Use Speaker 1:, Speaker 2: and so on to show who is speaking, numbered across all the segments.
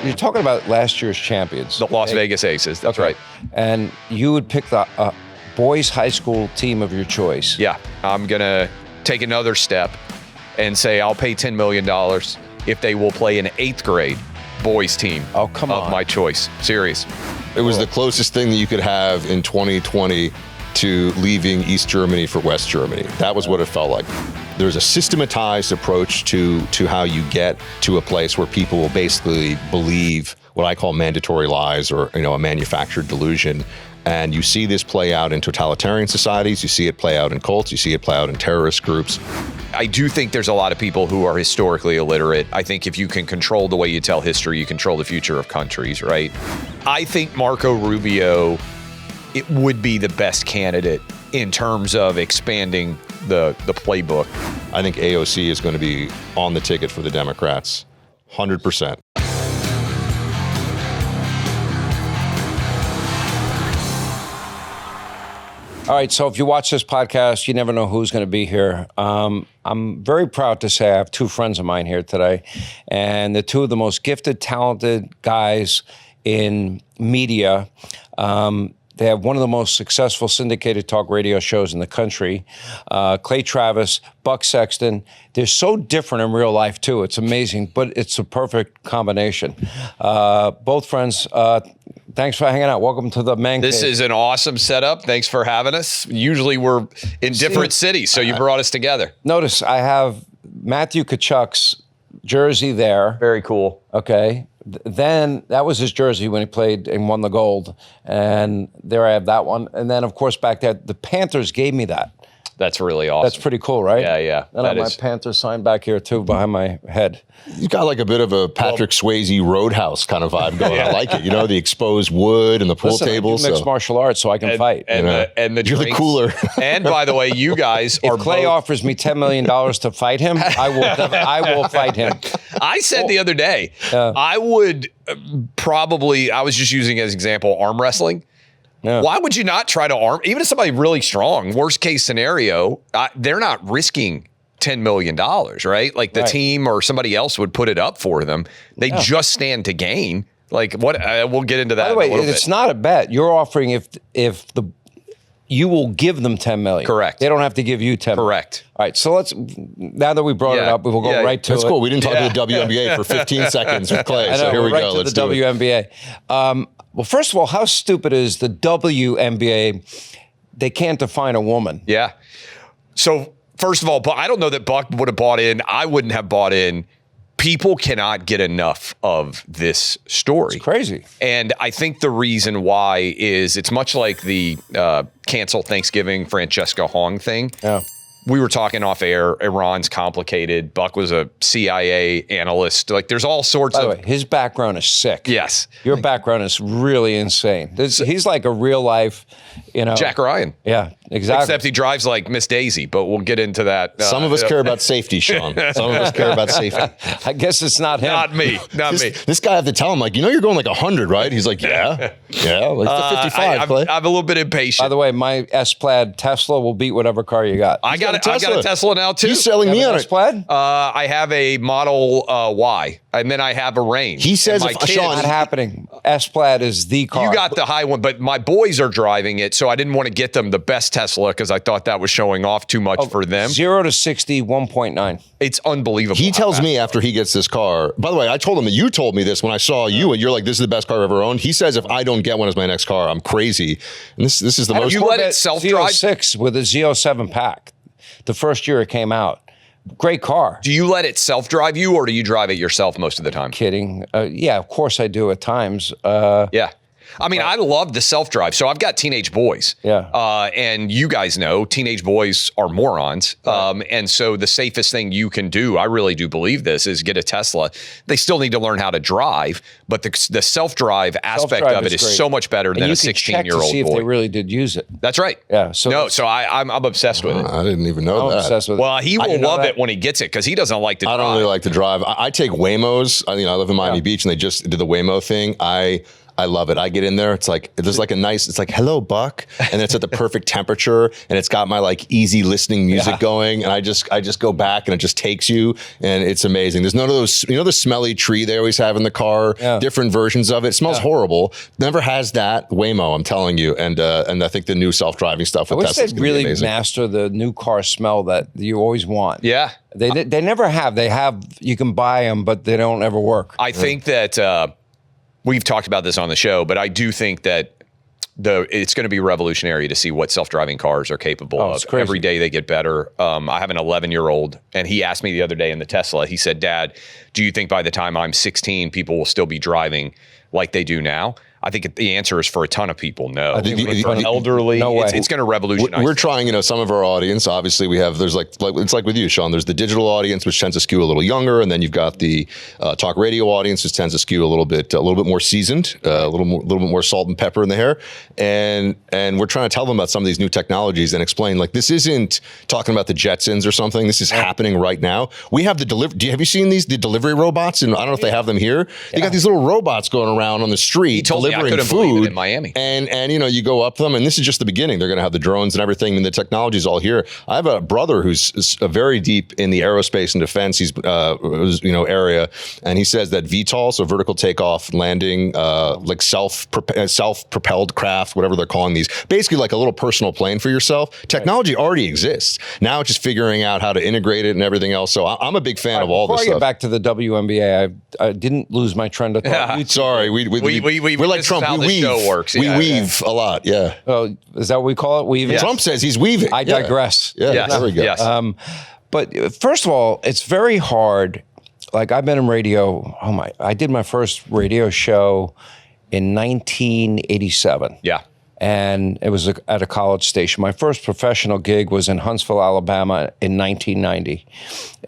Speaker 1: you're talking about last year's champions.
Speaker 2: The Las Vegas Aces, that's right.
Speaker 1: And you would pick the boys high school team of your choice.
Speaker 2: Yeah, I'm going to take another step and say I'll pay $10 million if they will play an 8th grade boys team of my choice. Serious.
Speaker 3: It was the closest thing that you could have in 2020 to leaving East Germany for West Germany. That was what it felt like. There's a systematized approach to how you get to a place where people will basically believe what I call mandatory lies or a manufactured delusion. And you see this play out in totalitarian societies, you see it play out in cults, you see it play out in terrorist groups.
Speaker 2: I do think there's a lot of people who are historically illiterate. I think if you can control the way you tell history, you control the future of countries, right? I think Marco Rubio, it would be the best candidate in terms of expanding the playbook.
Speaker 3: I think AOC is going to be on the ticket for the Democrats, 100%.
Speaker 1: All right, so if you watch this podcast, you never know who's going to be here. I'm very proud to say I have two friends of mine here today, and they're two of the most gifted, talented guys in media. They have one of the most successful syndicated talk radio shows in the country. Travis, Buck Sexton. They're so different in real life, too. It's amazing, but it's a perfect combination. Both friends, thanks for hanging out. Welcome to the Man Cave.
Speaker 2: This is an awesome setup. Thanks for having us. Usually we're in different cities, so you brought us together.
Speaker 1: Notice I have Matthew Tkachuk's jersey there.
Speaker 2: Very cool.
Speaker 1: Okay. Then that was his jersey when he played and won the gold. And there I have that one. And then, of course, back there, the Panthers gave me that.
Speaker 2: That's really awesome.
Speaker 1: That's pretty cool, right?
Speaker 2: Yeah.
Speaker 1: And I have my Panthers sign back here, too, behind my head.
Speaker 3: You've got like a bit of a Patrick Swayze Roadhouse kind of vibe going. I like it. The exposed wood and the pool tables.
Speaker 1: I do mixed martial arts, so I can fight.
Speaker 2: And the
Speaker 3: You're the cooler.
Speaker 2: And by the way, you guys
Speaker 1: if
Speaker 2: are
Speaker 1: Clay offers me $10 million to fight him, I will fight him.
Speaker 2: I said the other day, I would probably, I was just using as example, arm wrestling.
Speaker 1: Yeah.
Speaker 2: Why would you not try to arm, even if somebody really strong, worst case scenario, they're not risking $10 million, right? Like the team or somebody else would put it up for them. They just stand to gain. Like what? We'll get into that.
Speaker 1: By the way, it's not a bet. You're offering if you will give them $10 million.
Speaker 2: Correct.
Speaker 1: They don't have to give you $10 million.
Speaker 2: Correct.
Speaker 1: All right. So now that we brought it up, we will go right to it.
Speaker 3: That's cool. We didn't talk to the WNBA for 15 seconds with Clay. So here we go. Let's do it.
Speaker 1: WNBA. Well, first of all, how stupid is the WNBA? They can't define a woman.
Speaker 2: Yeah. So first of all, I don't know that Buck would have bought in. I wouldn't have bought in. People cannot get enough of this story.
Speaker 1: It's crazy.
Speaker 2: And I think the reason why is it's much like the cancel Thanksgiving Francesca Hong thing.
Speaker 1: Yeah.
Speaker 2: We were talking off air. Iran's complicated. Buck was a CIA analyst. Like, there's all sorts
Speaker 1: of. By the way, his background is sick.
Speaker 2: Yes.
Speaker 1: Your background is really insane. He's like a real life,
Speaker 2: Jack Ryan.
Speaker 1: Yeah, exactly.
Speaker 2: Except he drives like Miss Daisy, but we'll get into that.
Speaker 3: Some of us care about safety, Sean. Some of us care about safety.
Speaker 1: I guess it's not him.
Speaker 2: Not me.
Speaker 3: This guy, I have to tell him, like, you're going like 100, right? He's like, yeah, like the 55.
Speaker 2: I'm a little bit impatient.
Speaker 1: By the way, my S-Plaid Tesla will beat whatever car you got.
Speaker 2: I got a Tesla now too.
Speaker 3: He's selling me on it.
Speaker 1: S-Plaid?
Speaker 2: I have a Model Y, and then I have a Range.
Speaker 3: He says,
Speaker 1: Sean, not happening. S-Plaid is the car.
Speaker 2: You got the high one, but my boys are driving it, so I didn't want to get them the best Tesla because I thought that was showing off too much for them.
Speaker 1: 0 to 60, 1.9.
Speaker 2: It's unbelievable.
Speaker 3: He tells me after he gets this car. By the way, I told him that you told me this when I saw you, and you're like, "This is the best car I've ever owned." He says, "If I don't get one as my next car, I'm crazy." And this is the most.
Speaker 2: You let it self-drive?
Speaker 1: Z06 with a Z07 pack. The first year it came out. Great car.
Speaker 2: Do you let it self-drive you, or do you drive it yourself most of the time?
Speaker 1: Kidding. Yeah, of course I do at times.
Speaker 2: Yeah. I mean, I love the self-drive. So I've got teenage boys.
Speaker 1: Yeah.
Speaker 2: And you guys know teenage boys are morons. And so the safest thing you can do, I really do believe this, is get a Tesla. They still need to learn how to drive, but the self-drive aspect of it is so much better than a 16-year-old boy.
Speaker 1: See if they really did use it.
Speaker 2: That's right.
Speaker 1: Yeah.
Speaker 2: So I'm obsessed with it.
Speaker 3: I didn't even know that.
Speaker 1: I'm obsessed with it.
Speaker 2: Well, he will love it when he gets it because he doesn't like to drive.
Speaker 3: I don't really like to drive. I take Waymos. I live in Miami Beach, and they just did the Waymo thing. I love it. I get in there. It's like, there's like a nice, it's like, hello, Buck. And it's at the perfect temperature. And it's got my like easy listening music going. And I just go back and it just takes you. And it's amazing. There's none of those, the smelly tree they always have in the car, different versions of it. It smells horrible. Never has that. Waymo, I'm telling you. And I think the new self-driving stuff with Tesla is going to be amazing.
Speaker 1: Master the new car smell that you always want.
Speaker 2: Yeah.
Speaker 1: They never have. They have, you can buy them, but they don't ever work.
Speaker 2: I think that we've talked about this on the show, but I do think that it's going to be revolutionary to see what self-driving cars are capable of.
Speaker 1: It's crazy.
Speaker 2: Every day they get better. I have an 11-year-old, and he asked me the other day in the Tesla, he said, Dad, do you think by the time I'm 16, people will still be driving like they do now? I think the answer is for a ton of people, no. For an elderly,
Speaker 1: no way.
Speaker 2: It's going to revolutionize.
Speaker 3: We're trying, some of our audience, obviously there's like it's like with you, Sean, there's the digital audience, which tends to skew a little younger. And then you've got the talk radio audience, which tends to skew a little bit more seasoned, a little bit more salt and pepper in the hair. And we're trying to tell them about some of these new technologies and explain, like, this isn't talking about the Jetsons or something. This is happening right now. We have the have you seen the delivery robots? And I don't know if they have them here. You got these little robots going around on the street delivering food
Speaker 2: in Miami.
Speaker 3: And you go up to them, and this is just the beginning. They're going to have the drones and everything, and the technology's all here. I have a brother who's very deep in the aerospace and defense area, and he says that VTOL, so vertical takeoff, landing, like self-propelled craft, whatever they're calling these, basically like a little personal plane for yourself. Technology already exists. Now it's just figuring out how to integrate it and everything else. So I'm a big fan of all this stuff.
Speaker 1: Before I get back to the WNBA, I didn't lose my trend of thought.
Speaker 3: Sorry, we're like Trump. We weave a lot. Yeah.
Speaker 1: Oh, is that what we call it? Weaving?
Speaker 3: Trump says he's weaving.
Speaker 1: I digress.
Speaker 3: Yeah, there we go.
Speaker 2: Yes.
Speaker 1: But first of all, it's very hard. Like, I've been in radio. I did my first radio show in 1987.
Speaker 2: Yeah.
Speaker 1: And it was at a college station. My first professional gig was in Huntsville, Alabama in 1990.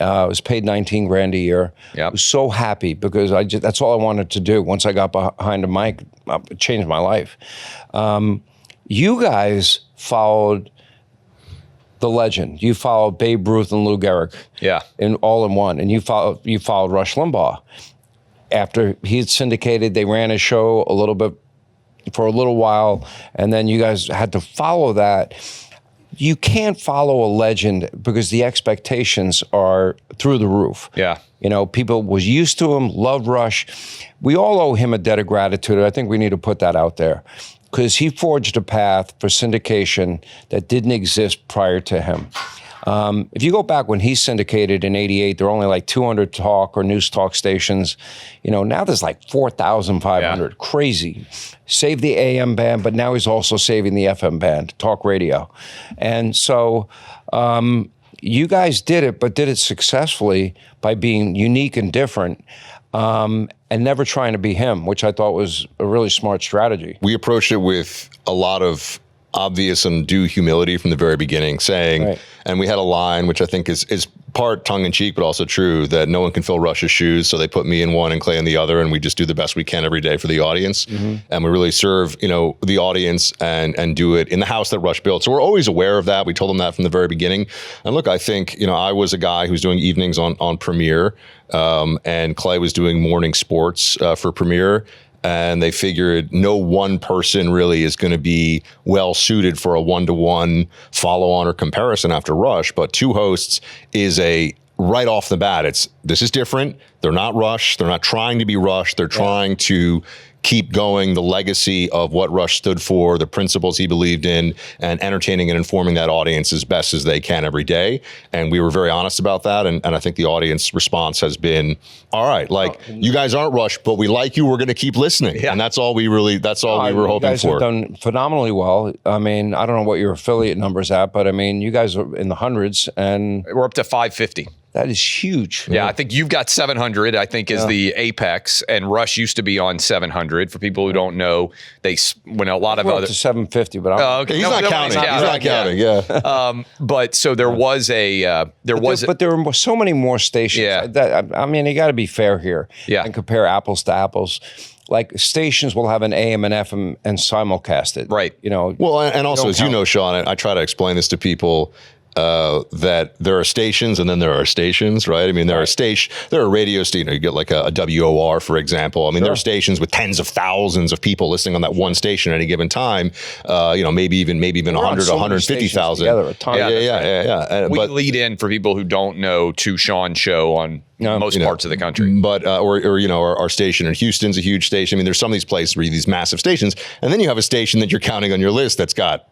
Speaker 1: I was paid $19,000 a year.
Speaker 2: Yep.
Speaker 1: I was so happy because that's all I wanted to do. Once I got behind a mic, it changed my life. You guys followed the legend. You followed Babe Ruth and Lou Gehrig.
Speaker 2: Yeah.
Speaker 1: All in one. And you followed Rush Limbaugh. After he had syndicated, they ran his show for a little while, and then you guys had to follow that. You can't follow a legend because the expectations are through the roof.
Speaker 2: Yeah.
Speaker 1: People was used to him, loved Rush. We all owe him a debt of gratitude. I think we need to put that out there because he forged a path for syndication that didn't exist prior to him. If you go back when he syndicated in '88, there were only like 200 talk or news talk stations. Now there's like 4,500. Yeah. Crazy. Saved the AM band, but now he's also saving the FM band, talk radio. And so you guys did it, but did it successfully by being unique and different. And never trying to be him, which I thought was a really smart strategy.
Speaker 3: We approached it with a lot of obvious and due humility from the very beginning, saying, and we had a line, which I think is part tongue-in-cheek, but also true, that no one can fill Rush's shoes, so they put me in one and Clay in the other, and we just do the best we can every day for the audience. Mm-hmm. And we really serve, the audience and do it in the house that Rush built. So we're always aware of that. We told them that from the very beginning. And look, I think, I was a guy who's doing evenings on Premiere, and Clay was doing morning sports for Premiere. And they figured no one person really is going to be well suited for a one-to-one follow-on or comparison after Rush, but two hosts is right off the bat. This is different. They're not Rush. They're not trying to be Rush. They're trying to keep going the legacy of what Rush stood for, the principles he believed in, and entertaining and informing that audience as best as they can every day. And we were very honest about that. And I think the audience response has been, all right, you guys aren't Rush, but we like you. We're going to keep listening. Yeah. And that's all we were hoping for. You guys have done phenomenally well. I mean, I don't know what your affiliate number's at, but I mean, you guys are in the hundreds, and
Speaker 2: we're up to 550.
Speaker 1: That is huge.
Speaker 2: Yeah, I think you've got 700, I think, is the apex, and Rush used to be on 700. For people who don't know, when a lot of other...
Speaker 3: to
Speaker 1: 750, but
Speaker 3: okay. He's not counting. He's not counting, yeah.
Speaker 2: But so there was
Speaker 1: But there were so many more stations.
Speaker 2: Yeah.
Speaker 1: I mean, you got to be fair here and compare apples to apples. Like, stations will have an AM and FM and simulcast it.
Speaker 2: Right.
Speaker 3: Well, and also, as you know, Sean, I try to explain this to people. that there are stations and then there are stations, right? I mean, there are radio stations. You get like a WOR, for example. I mean, there are stations with tens of thousands of people listening on that one station at any given time. Maybe even 100, 150,000.
Speaker 2: Yeah. We lead in for people who don't know to Sean's show on most parts of the country.
Speaker 3: But our station in Houston's a huge station. I mean, there's some of these places where you have these massive stations, and then you have a station that you're counting on your list that's got,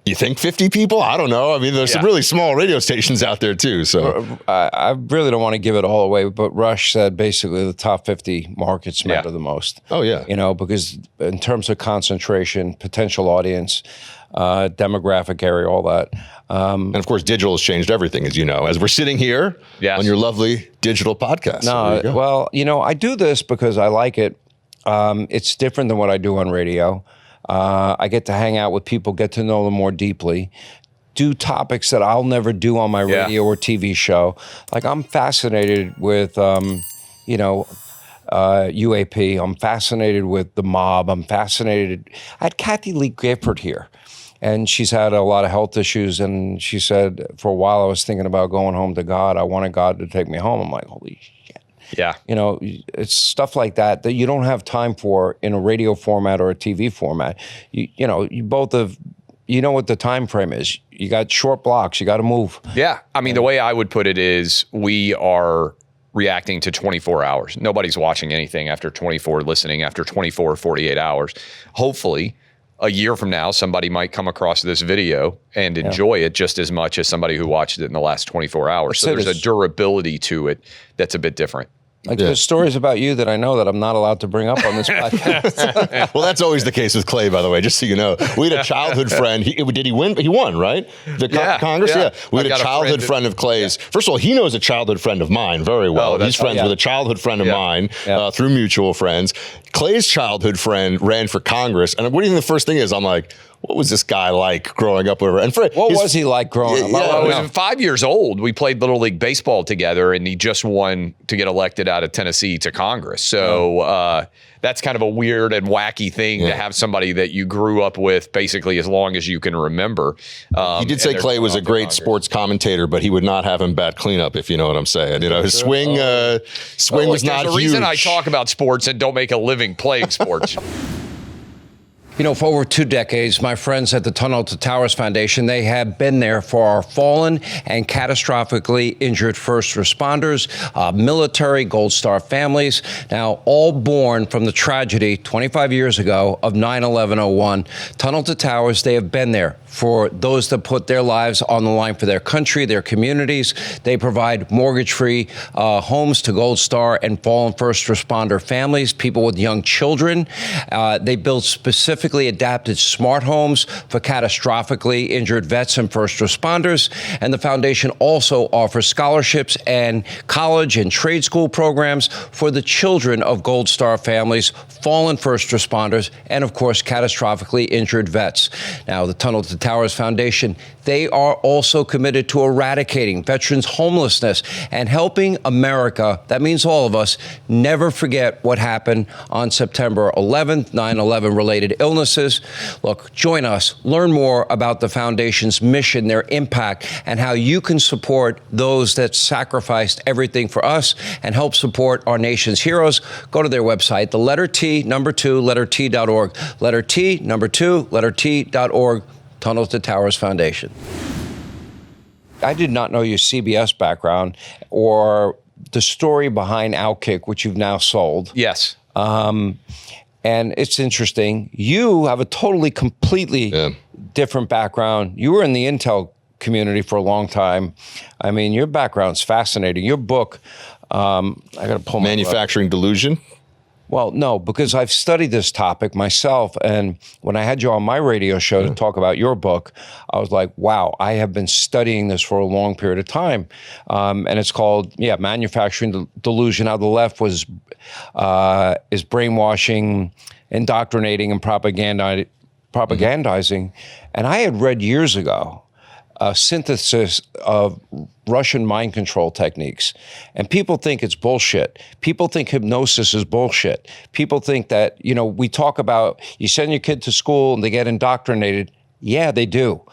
Speaker 3: you think 50 people? I don't know. I mean, there's some really small radio stations out there too. So
Speaker 1: I really don't want to give it all away, but Rush said basically the top 50 markets matter the most.
Speaker 3: Oh yeah.
Speaker 1: Because in terms of concentration, potential audience, demographic area, all that.
Speaker 3: And of course, digital has changed everything, as you know, as we're sitting here on your lovely digital podcast.
Speaker 1: No, well, I do this because I like it. It's different than what I do on radio. I get to hang out with people, get to know them more deeply, do topics that I'll never do on my radio or TV show. Like I'm fascinated with, UAP. I'm fascinated with the mob. I'm fascinated. I had Kathy Lee Gifford here, and she's had a lot of health issues. And she said, for a while, I was thinking about going home to God. I wanted God to take me home. I'm like, holy shit.
Speaker 2: Yeah.
Speaker 1: It's stuff like that you don't have time for in a radio format or a TV format. You both have, what the time frame is. You got short blocks. You got to move.
Speaker 2: Yeah. I mean, the way I would put it is we are reacting to 24 hours. Nobody's watching anything after 24, listening after 24 or 48 hours. Hopefully, a year from now, somebody might come across this video and enjoy it just as much as somebody who watched it in the last 24 hours. So there's a durability to it that's a bit different.
Speaker 1: Like there's stories about you that I know that I'm not allowed to bring up on this podcast.
Speaker 3: Well, that's always the case with Clay, by the way, just so you know. We had a childhood friend. Did he win? He won, right? Congress? Yeah. We had a childhood friend of Clay's. First of all, he knows a childhood friend of mine very well. He's friends with a childhood friend of mine through mutual friends. Clay's childhood friend ran for Congress. And what do you think the first thing is? I'm like, what was this guy like growing up? And
Speaker 1: what was he like growing up?
Speaker 2: I was 5 years old. We played Little League Baseball together, and he just won to get elected out of Tennessee to Congress. So that's kind of a weird and wacky thing to have somebody that you grew up with basically as long as you can remember.
Speaker 3: He did say Clay was a great sports commentator, but he would not have him bat cleanup, if you know what I'm saying. His swing was not huge.
Speaker 2: There's a reason I talk about sports and don't make a living playing sports.
Speaker 1: For over 2 decades, my friends at the Tunnel to Towers Foundation, they have been there for our fallen and catastrophically injured first responders, military, Gold Star families, now all born from the tragedy 25 years ago of 9/11/01. Tunnel to Towers, they have been there for those that put their lives on the line for their country, their communities. They provide mortgage-free homes to Gold Star and fallen first responder families, people with young children. They build specifically adapted smart homes for catastrophically injured vets and first responders. And the foundation also offers scholarships and college and trade school programs for the children of Gold Star families, fallen first responders, and of course, catastrophically injured vets. Now, the Tunnel to Towers Foundation, they are also committed to eradicating veterans' homelessness and helping America, that means all of us, never forget what happened on September 11th, 9/11 related illnesses. Look, join us, learn more about the foundation's mission, their impact, and how you can support those that sacrificed everything for us and help support our nation's heroes. Go to their website, the letter T, number 2, letter T.org. Letter T, number 2, letter T.org. Tunnel to Towers Foundation. I did not know your CBS background or the story behind Outkick, which you've now sold.
Speaker 2: Yes.
Speaker 1: And it's interesting. You have a completely different background. You were in the Intel community for a long time. I mean, your background's fascinating. Your book, I got to pull my
Speaker 3: Manufacturing Delusion?
Speaker 1: Well, no, because I've studied this topic myself. And when I had you on my radio show to talk about your book, I was like, wow, I have been studying this for a long period of time. And it's called, Manufacturing Delusion. How the left is brainwashing, indoctrinating, and propagandizing. And I had read years ago a synthesis of Russian mind control techniques. And people think it's bullshit. People think hypnosis is bullshit. People think that, we talk about, you send your kid to school and they get indoctrinated. Yeah, they do.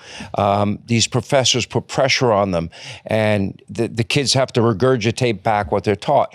Speaker 1: These professors put pressure on them, and the kids have to regurgitate back what they're taught.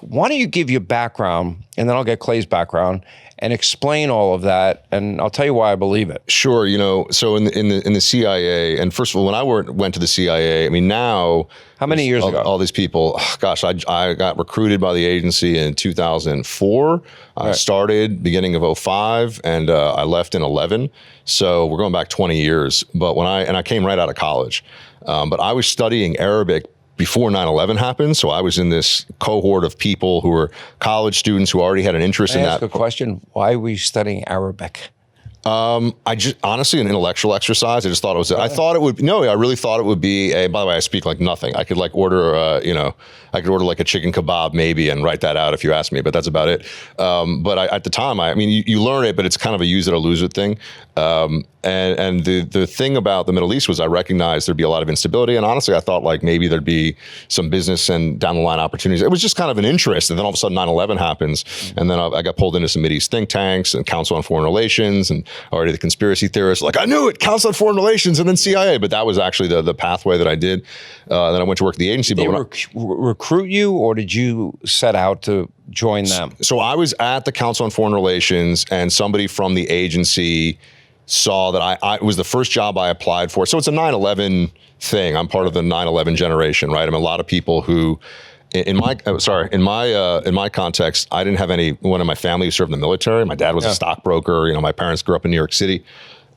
Speaker 1: Why don't you give your background, and then I'll get Clay's background, and explain all of that, and I'll tell you why I believe it.
Speaker 3: Sure. So in the CIA, and first of all, when I went to the CIA, I mean, now,
Speaker 1: how many years ago?
Speaker 3: All these people, gosh, I got recruited by the agency in 2004. I started beginning of 05, and I left in 11. So we're going back 20 years. But I came right out of college, but I was studying Arabic before 9/11 happened. So I was in this cohort of people who were college students who already had an interest in that.
Speaker 1: Ask a question. Why were you studying Arabic?
Speaker 3: I just honestly an intellectual exercise. I just thought it was. I really thought it would be a. By the way, I speak like nothing. I could like order, I could order like a chicken kebab maybe and write that out if you ask me. But that's about it. But at the time, I mean, you learn it, but it's kind of a use it or lose it thing. And the thing about the Middle East was I recognized there'd be a lot of instability, and honestly, I thought like maybe there'd be some business and down the line opportunities. It was just kind of an interest, and then all of a sudden 9/11 happens, and then I got pulled into some Mideast think tanks and Council on Foreign Relations, and already the conspiracy theorists like I knew it, Council on Foreign Relations, and then CIA. But that was actually the pathway that I did. Then I went to work at the agency.
Speaker 1: Did they recruit you, or did you set out to join them?
Speaker 3: So I was at the Council on Foreign Relations, and somebody from the agency saw that I it was the first job I applied for. So it's a 9/11 thing. I'm part of the 9/11 generation, right? I mean, a lot of people who, in my context, I didn't have anyone in my family who served in the military. My dad was a stockbroker. My parents grew up in New York City,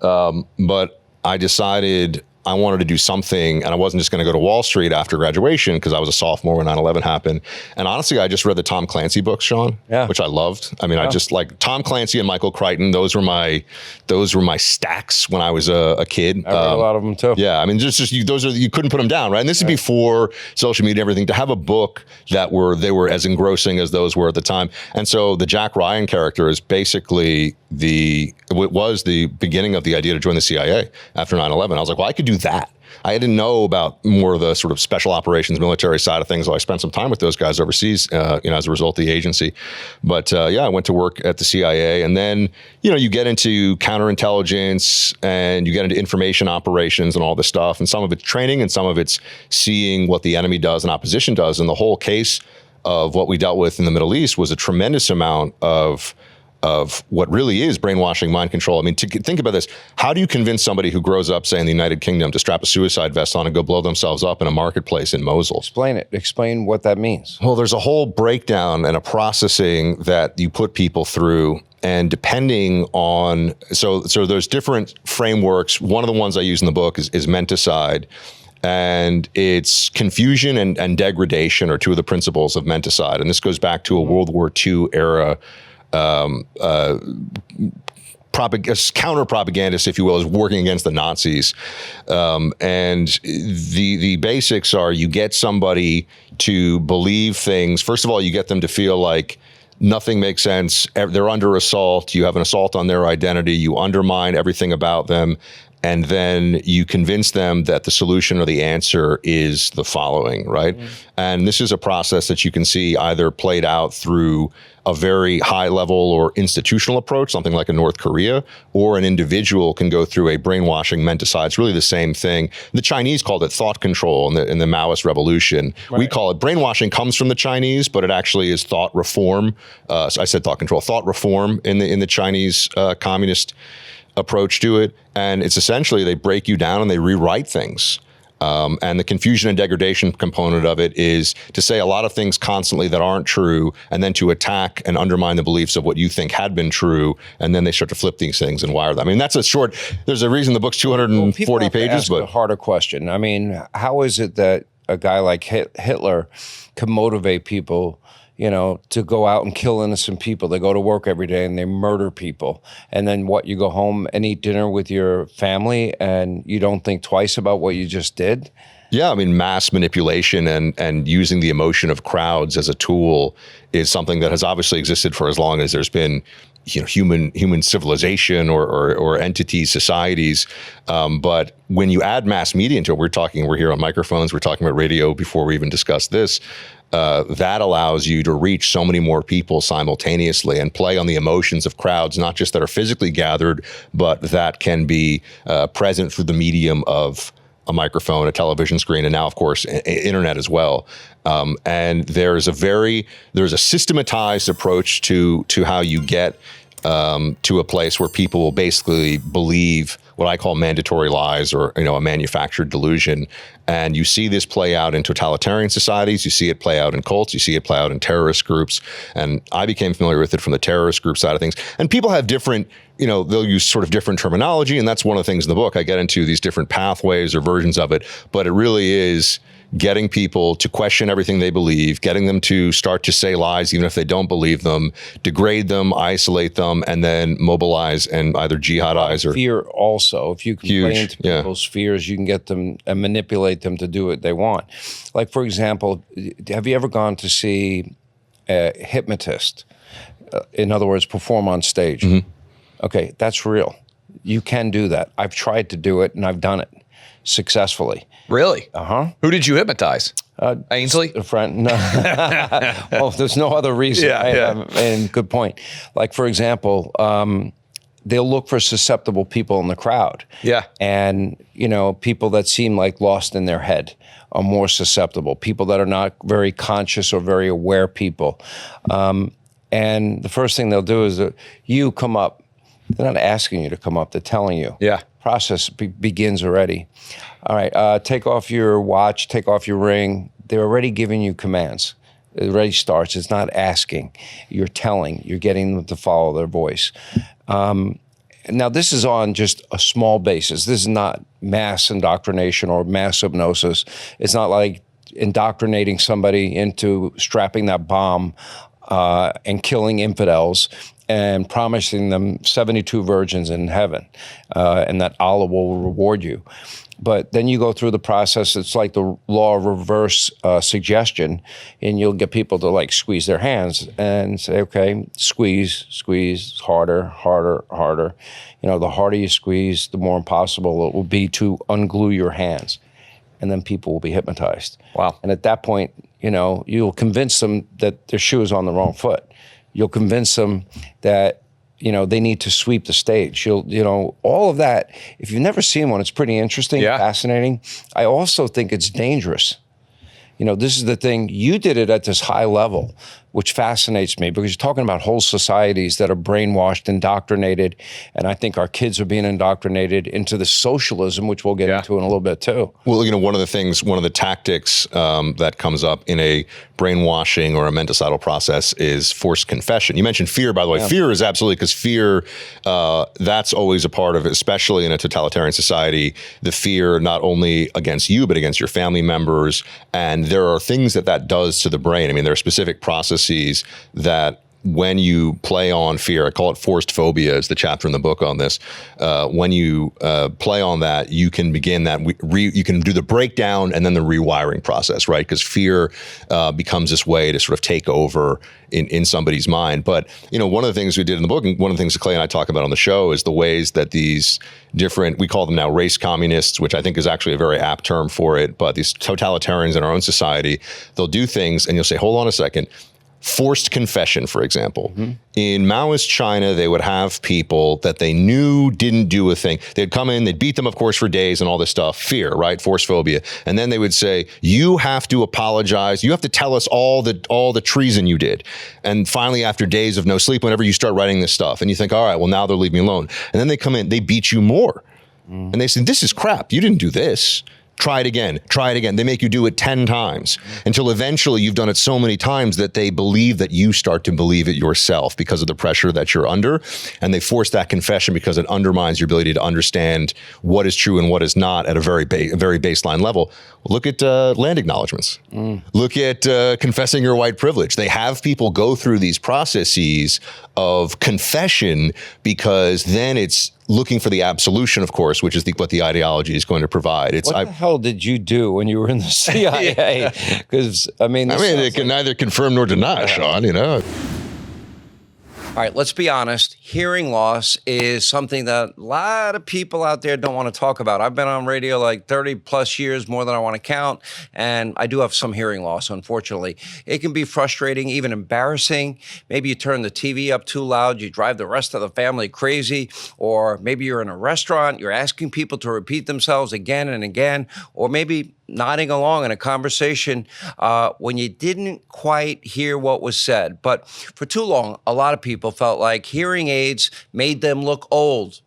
Speaker 3: but I decided I wanted to do something, and I wasn't just going to go to Wall Street after graduation because I was a sophomore when 9/11 happened. And honestly, I just read the Tom Clancy books, Sean, which I loved. I mean, I just like Tom Clancy and Michael Crichton. Those were my stacks when I was a kid.
Speaker 1: I read a lot of them too.
Speaker 3: Yeah, I mean, you couldn't put them down, right? And this is before social media and everything. To have a book they were as engrossing as those were at the time. And so the Jack Ryan character is basically it was the beginning of the idea to join the CIA after 9/11. I was like, well, I could do that. I didn't know about more of the sort of special operations, military side of things. So I spent some time with those guys overseas, as a result of the agency. But I went to work at the CIA, and then, you get into counterintelligence and you get into information operations and all this stuff. And some of it's training and some of it's seeing what the enemy does and opposition does. And the whole case of what we dealt with in the Middle East was a tremendous amount of what really is brainwashing, mind control. I mean, think about this. How do you convince somebody who grows up, say, in the United Kingdom to strap a suicide vest on and go blow themselves up in a marketplace in Mosul?
Speaker 1: Explain it. Explain what that means.
Speaker 3: Well, there's a whole breakdown and a processing that you put people through. And depending on, so there's different frameworks. One of the ones I use in the book is menticide. And it's confusion and degradation are two of the principles of menticide. And this goes back to a World War II era counter propagandist, if you will, is working against the Nazis. And the basics are you get somebody to believe things. First of all, you get them to feel like nothing makes sense. They're under assault. You have an assault on their identity. You undermine everything about them. And then you convince them that the solution or the answer is the following, right? And this is a process that you can see either played out through a very high level or institutional approach, something like a North Korea, or an individual can go through a brainwashing menticide. It's really the same thing. The Chinese called it thought control in the Maoist revolution. Right. We call it brainwashing comes from the Chinese, but it actually is thought reform. So I said thought control, thought reform in the Chinese communist approach to it. And it's essentially they break you down and they rewrite things. And the confusion and degradation component of it is to say a lot of things constantly that aren't true, and then to attack and undermine the beliefs of what you think had been true, and then they start to flip these things and wire them. I mean, that's a short, there's a reason the book's 240 pages. But
Speaker 1: a harder question. I mean, how is it that a guy like Hitler can motivate people, to go out and kill innocent people? They go to work every day and they murder people. And then you go home and eat dinner with your family and you don't think twice about what you just did?
Speaker 3: Yeah, I mean, mass manipulation and using the emotion of crowds as a tool is something that has obviously existed for as long as there's been human civilization or entities, societies. But when you add mass media into it, we're here on microphones, we're talking about radio before we even discussed this. that allows you to reach so many more people simultaneously and play on the emotions of crowds, not just that are physically gathered, but that can be present through the medium of a microphone, a television screen, and now, of course, internet as well. And there's a systematized approach to how you get to a place where people will basically believe what I call mandatory lies, or a manufactured delusion. And you see this play out in totalitarian societies. You see it play out in cults. You see it play out in terrorist groups. And I became familiar with it from the terrorist group side of things. And people have different, they'll use sort of different terminology. And that's one of the things in the book. I get into these different pathways or versions of it. But it really is getting people to question everything they believe, getting them to start to say lies even if they don't believe them, degrade them, isolate them, and then mobilize and either jihadize or
Speaker 1: fear also. If you can play into people's fears, you can get them and manipulate them to do what they want. Like, for example, have you ever gone to see a hypnotist, in other words, perform on stage? Mm-hmm. Okay, that's real. You can do that. I've tried to do it, and I've done it successfully.
Speaker 2: Really?
Speaker 1: Uh-huh.
Speaker 2: Who did you hypnotize? Ainsley?
Speaker 1: A friend. No. Well, there's no other reason. And good point. Like, for example, they'll look for susceptible people in the crowd.
Speaker 2: Yeah.
Speaker 1: And, people that seem like lost in their head are more susceptible. People that are not very conscious or very aware people. And the first thing they'll do is you come up. They're not asking you to come up. They're telling you.
Speaker 2: Yeah.
Speaker 1: Process begins already. All right, take off your watch, take off your ring. They're already giving you commands. It already starts. It's not asking. You're telling. You're getting them to follow their voice. Now, this is on just a small basis. This is not mass indoctrination or mass hypnosis. It's not like indoctrinating somebody into strapping that bomb and killing infidels and promising them 72 virgins in heaven, and that Allah will reward you. But then you go through the process. It's like the law of reverse suggestion, and you'll get people to like squeeze their hands and say, okay, squeeze, harder, harder, harder. The harder you squeeze, the more impossible it will be to unglue your hands. And then people will be hypnotized.
Speaker 2: Wow.
Speaker 1: And at that point, you'll convince them that their shoe is on the wrong foot. You'll convince them that, they need to sweep the stage. All of that. If you've never seen one, it's pretty interesting, fascinating. I also think it's dangerous. This is the thing. You did it at this high level, which fascinates me because you're talking about whole societies that are brainwashed, indoctrinated, and I think our kids are being indoctrinated into the socialism, which we'll get into in a little bit too.
Speaker 3: Well, one of the tactics that comes up in a brainwashing or a menticidal process is forced confession. You mentioned fear, by the way. Yeah. Fear is absolutely, because fear, that's always a part of it, especially in a totalitarian society, the fear not only against you, but against your family members. And there are things that does to the brain. I mean, there are specific processes that when you play on fear, I call it forced phobia, is the chapter in the book on this. When you play on that, you can begin that, you can do the breakdown and then the rewiring process, right? Because fear becomes this way to sort of take over in somebody's mind. But, one of the things we did in the book, and one of the things that Clay and I talk about on the show, is the ways that these different, we call them now race communists, which I think is actually a very apt term for it, but these totalitarians in our own society, they'll do things and you'll say, hold on a second. Forced confession, for example. Mm-hmm. In Maoist China, they would have people that they knew didn't do a thing. They'd come in, they'd beat them, of course, for days and all this stuff. Fear, right? Forced phobia. And then they would say, you have to apologize. You have to tell us all the treason you did. And finally, after days of no sleep, whenever you start writing this stuff, and you think, all right, well, now they'll leave me alone. And then they come in, they beat you more. And they say, this is crap. You didn't do this. Try it again. They make you do it 10 times until eventually you've done it so many times that they believe that you start to believe it yourself because of the pressure that you're under. And they force that confession because it undermines your ability to understand what is true and what is not at a very baseline level. Look at land acknowledgements. Look at confessing your white privilege. They have people go through these processes of confession because then it's looking for the absolution, of course, which is what the ideology is going to provide.
Speaker 1: What the hell did you do when you were in the CIA? Because, it
Speaker 3: can neither confirm nor deny, Sean,
Speaker 1: All right, let's be honest. hearing loss is something that a lot of people out there don't want to talk about. I've been on radio like 30 plus years, more than I want to count, and I do have some hearing loss, unfortunately. It can be frustrating, even embarrassing. Maybe you turn the TV up too loud, you drive the rest of the family crazy, or maybe you're in a restaurant, you're asking people to repeat themselves again and again, or maybe nodding along in a conversation when you didn't quite hear what was said. But for too long, a lot of people felt like hearing aids made them look old.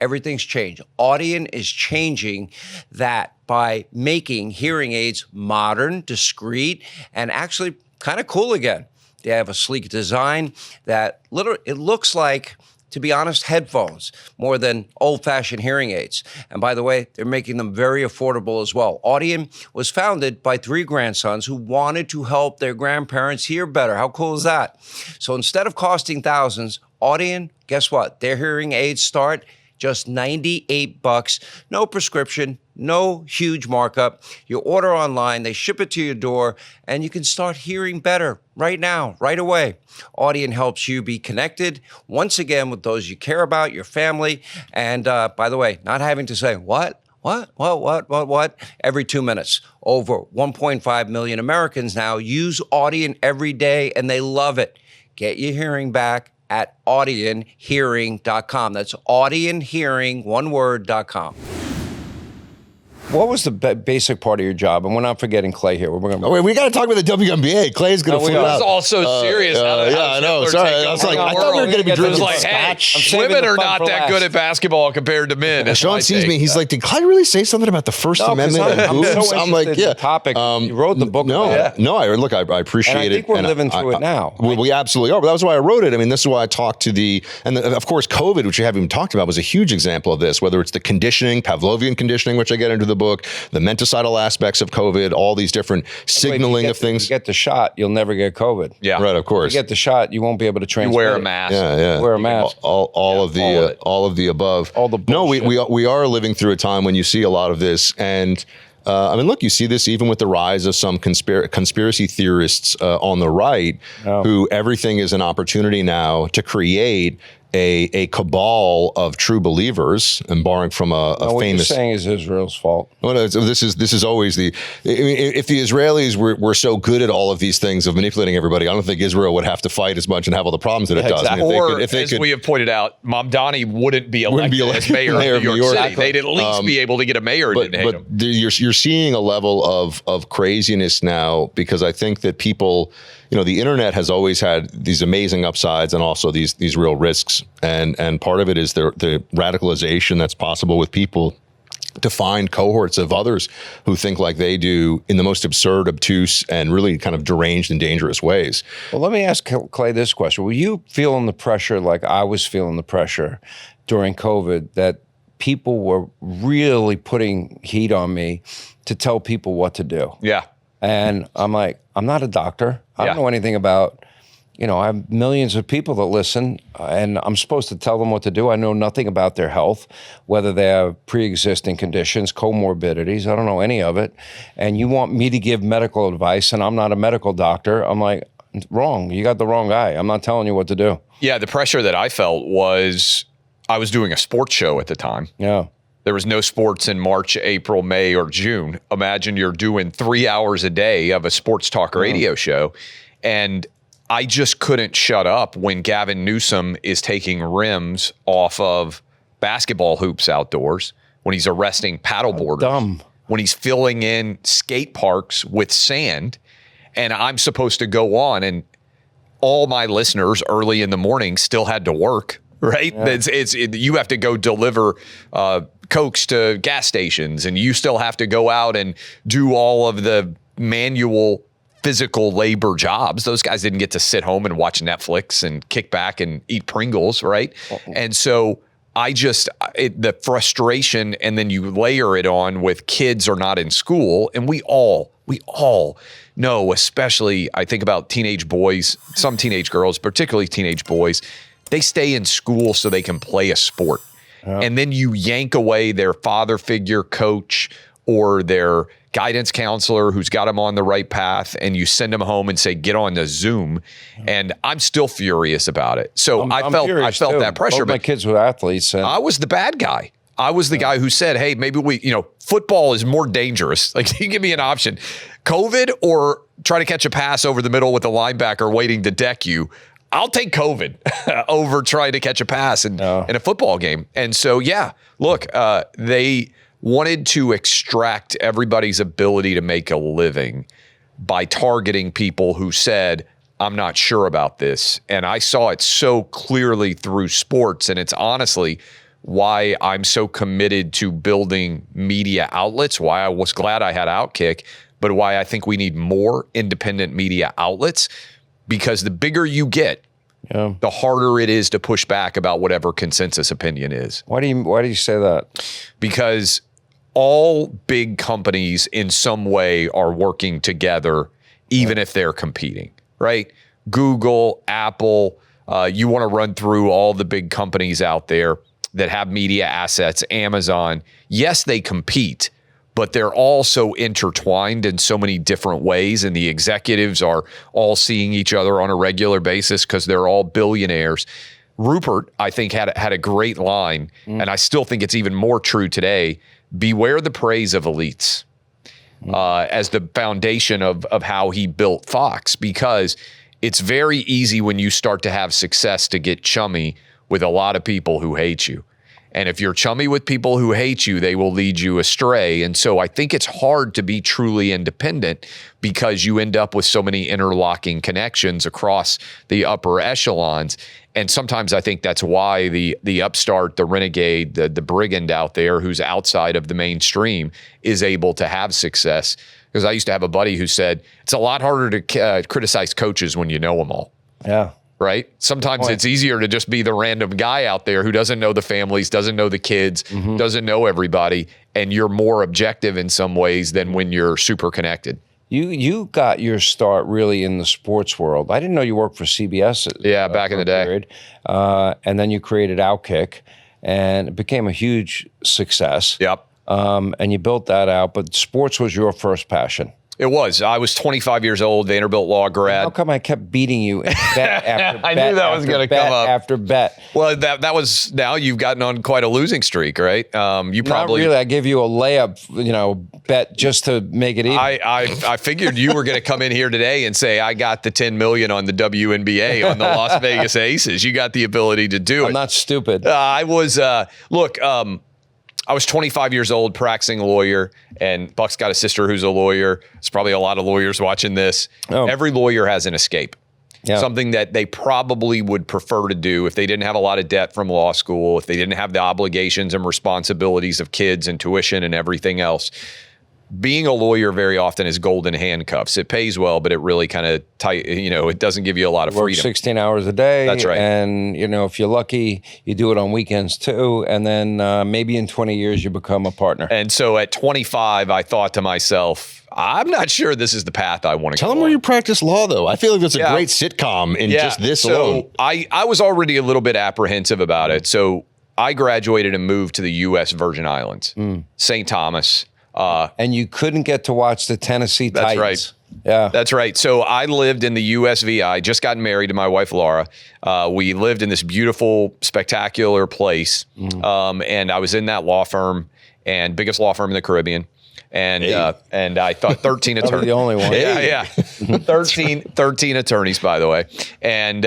Speaker 1: Everything's changed. Audien is changing that by making hearing aids modern, discreet, and actually kind of cool again. They have a sleek design that it looks like, to be honest, headphones more than old-fashioned hearing aids. And by the way, they're making them very affordable as well. Audien was founded by 3 grandsons who wanted to help their grandparents hear better. How cool is that? So instead of costing thousands, Audien, guess what? Their hearing aids start just $98. No prescription, no huge markup. You order online, they ship it to your door, and you can start hearing better right now, right away. Audien helps you be connected once again with those you care about, your family, and by the way, not having to say, what, every 2 minutes. Over 1.5 million Americans now use Audien every day, and they love it. Get your hearing back at audienhearing.com. That's audienhearing, one word.com. What was the basic part of your job? And we're not forgetting Clay here. We're gonna...
Speaker 3: we got to talk about the WNBA. Clay's going to flip out.
Speaker 2: This is all so serious.
Speaker 3: I know. Sorry. I was like, I thought we were going to be drinking scotch.
Speaker 2: Women are not that good at basketball compared to men.
Speaker 3: And Sean sees me. He's like, did Clay really say something about the First Amendment?
Speaker 1: I'm like, yeah. Topic. You wrote the book.
Speaker 3: No. I appreciate it.
Speaker 1: I think we're living through it now.
Speaker 3: We absolutely are. But that was why I wrote it. I mean, this is why I talked to of course, COVID, which we haven't even talked about, was a huge example of this, whether it's the conditioning, Pavlovian conditioning, which I get into the book, the menticital aspects of COVID, all these different signaling of things.
Speaker 1: If you get the shot, you'll never get COVID.
Speaker 3: Yeah. Right, of course.
Speaker 1: If you get the shot, you won't be able to transmit.
Speaker 2: You wear a mask.
Speaker 3: Yeah.
Speaker 1: Wear a mask.
Speaker 3: All of the above.
Speaker 1: All the bullshit.
Speaker 3: No, we are living through a time when you see a lot of this. And I mean, look, you see this even with the rise of some conspiracy theorists on the right, who everything is an opportunity now to create a cabal of true believers, and borrowing from a famous.
Speaker 1: What you're saying is Israel's fault.
Speaker 3: Well, no, this is always the. I mean, if the Israelis were so good at all of these things of manipulating everybody, I don't think Israel would have to fight as much and have all the problems that it does.
Speaker 2: Exactly. I mean, as we have pointed out, Mamdani wouldn't be elected as mayor of New York City. They'd at least be able to get a mayor. But
Speaker 3: you're seeing a level of craziness now, because I think that people. The internet has always had these amazing upsides and also these real risks. And part of it is the radicalization that's possible with people to find cohorts of others who think like they do in the most absurd, obtuse, and really kind of deranged and dangerous ways.
Speaker 1: Well, let me ask Clay this question. Were you feeling the pressure like I was feeling the pressure during COVID, that people were really putting heat on me to tell people what to do?
Speaker 2: Yeah.
Speaker 1: And I'm like, I'm not a doctor. I don't know anything about, I have millions of people that listen, and I'm supposed to tell them what to do. I know nothing about their health, whether they have pre-existing conditions, comorbidities. I don't know any of it. And you want me to give medical advice, and I'm not a medical doctor. I'm like, wrong. You got the wrong guy. I'm not telling you what to do.
Speaker 2: Yeah, the pressure that I felt was I was doing a sports show at the time.
Speaker 1: Yeah.
Speaker 2: There was no sports in March, April, May, or June. Imagine you're doing 3 hours a day of a sports talk radio show. And I just couldn't shut up when Gavin Newsom is taking rims off of basketball hoops outdoors, when he's arresting paddleboarders,
Speaker 1: dumb.
Speaker 2: When he's filling in skate parks with sand. And I'm supposed to go on, and all my listeners early in the morning still had to work. Right? Yeah. You have to go deliver Cokes to gas stations, and you still have to go out and do all of the manual physical labor jobs. Those guys didn't get to sit home and watch Netflix and kick back and eat Pringles, right? And so the frustration, and then you layer it on with kids are not in school, and we all know, especially I think about teenage boys, some teenage girls, particularly teenage boys, they stay in school so they can play a sport. And then you yank away their father figure, coach, or their guidance counselor who's got them on the right path, and you send them home and say, get on the Zoom. And I'm still furious about it. So I felt that pressure.
Speaker 1: Both my kids were athletes. And
Speaker 2: I was the bad guy. I was the guy who said, hey, maybe football is more dangerous. Like, you give me an option, COVID or try to catch a pass over the middle with a linebacker waiting to deck you. I'll take COVID over trying to catch a pass in a football game. And so, look, they wanted to extract everybody's ability to make a living by targeting people who said, I'm not sure about this. And I saw it so clearly through sports. And it's honestly why I'm so committed to building media outlets, why I was glad I had Outkick, but why I think we need more independent media outlets, because the bigger you get, the harder it is to push back about whatever consensus opinion is.
Speaker 1: Why do you say that?
Speaker 2: Because all big companies in some way are working together, even if they're competing, right? Google, Apple, you want to run through all the big companies out there that have media assets, Amazon. Yes, they compete, but they're all so intertwined in so many different ways. And the executives are all seeing each other on a regular basis because they're all billionaires. Rupert, I think, had a great line, and I still think it's even more true today. Beware the praise of elites as the foundation of how he built Fox, because it's very easy when you start to have success to get chummy with a lot of people who hate you. And if you're chummy with people who hate you, they will lead you astray. And so I think it's hard to be truly independent because you end up with so many interlocking connections across the upper echelons. And sometimes I think that's why the upstart, the renegade, the brigand out there who's outside of the mainstream is able to have success. Because I used to have a buddy who said, it's a lot harder to criticize coaches when you know them all.
Speaker 1: Yeah.
Speaker 2: Right? Sometimes it's easier to just be the random guy out there who doesn't know the families, doesn't know the kids, doesn't know everybody, and you're more objective in some ways than when you're super connected.
Speaker 1: You got your start really in the sports world. I didn't know you worked for CBS.
Speaker 2: Back in the day.
Speaker 1: Period. And then you created Outkick, and it became a huge success.
Speaker 2: Yep.
Speaker 1: And you built that out, but sports was your first passion.
Speaker 2: It was. I was 25 years old, Vanderbilt law grad.
Speaker 1: How come I kept beating you in bet after bet?
Speaker 2: I knew that was going to come up.
Speaker 1: After bet.
Speaker 2: Well, that was, now you've gotten on quite a losing streak, right? You probably.
Speaker 1: Not really. I gave you a layup, bet just to make it even.
Speaker 2: I figured you were going to come in here today and say, I got the 10 million on the WNBA on the Las Vegas Aces. You got the ability to do it.
Speaker 1: I'm not stupid.
Speaker 2: I was, I was 25 years old, practicing lawyer, and Buck's got a sister who's a lawyer. There's probably a lot of lawyers watching this. Oh. Every lawyer has an escape. Yeah. Something that they probably would prefer to do if they didn't have a lot of debt from law school, if they didn't have the obligations and responsibilities of kids and tuition and everything else. Being a lawyer very often is golden handcuffs. It pays well, but it really kind of it doesn't give you a lot of freedom.
Speaker 1: Work 16 hours a day.
Speaker 2: That's right.
Speaker 1: And, if you're lucky, you do it on weekends too. And then maybe in 20 years, you become a partner.
Speaker 2: And so at 25, I thought to myself, I'm not sure this is the path I want to go.
Speaker 3: Tell them where you practice law, though. I feel like that's a great sitcom in just this alone.
Speaker 2: I was already a little bit apprehensive about it. So I graduated and moved to the U.S. Virgin Islands, St. Thomas.
Speaker 1: And you couldn't get to watch the Tennessee Titans.
Speaker 2: That's right.
Speaker 1: Yeah.
Speaker 2: That's right. So I lived in the USVI. I just got married to my wife, Laura. We lived in this beautiful, spectacular place. And I was in that law firm, and biggest law firm in the Caribbean. And and I thought 13 attorneys.
Speaker 1: The only one.
Speaker 2: Yeah. 13 attorneys, by the way. And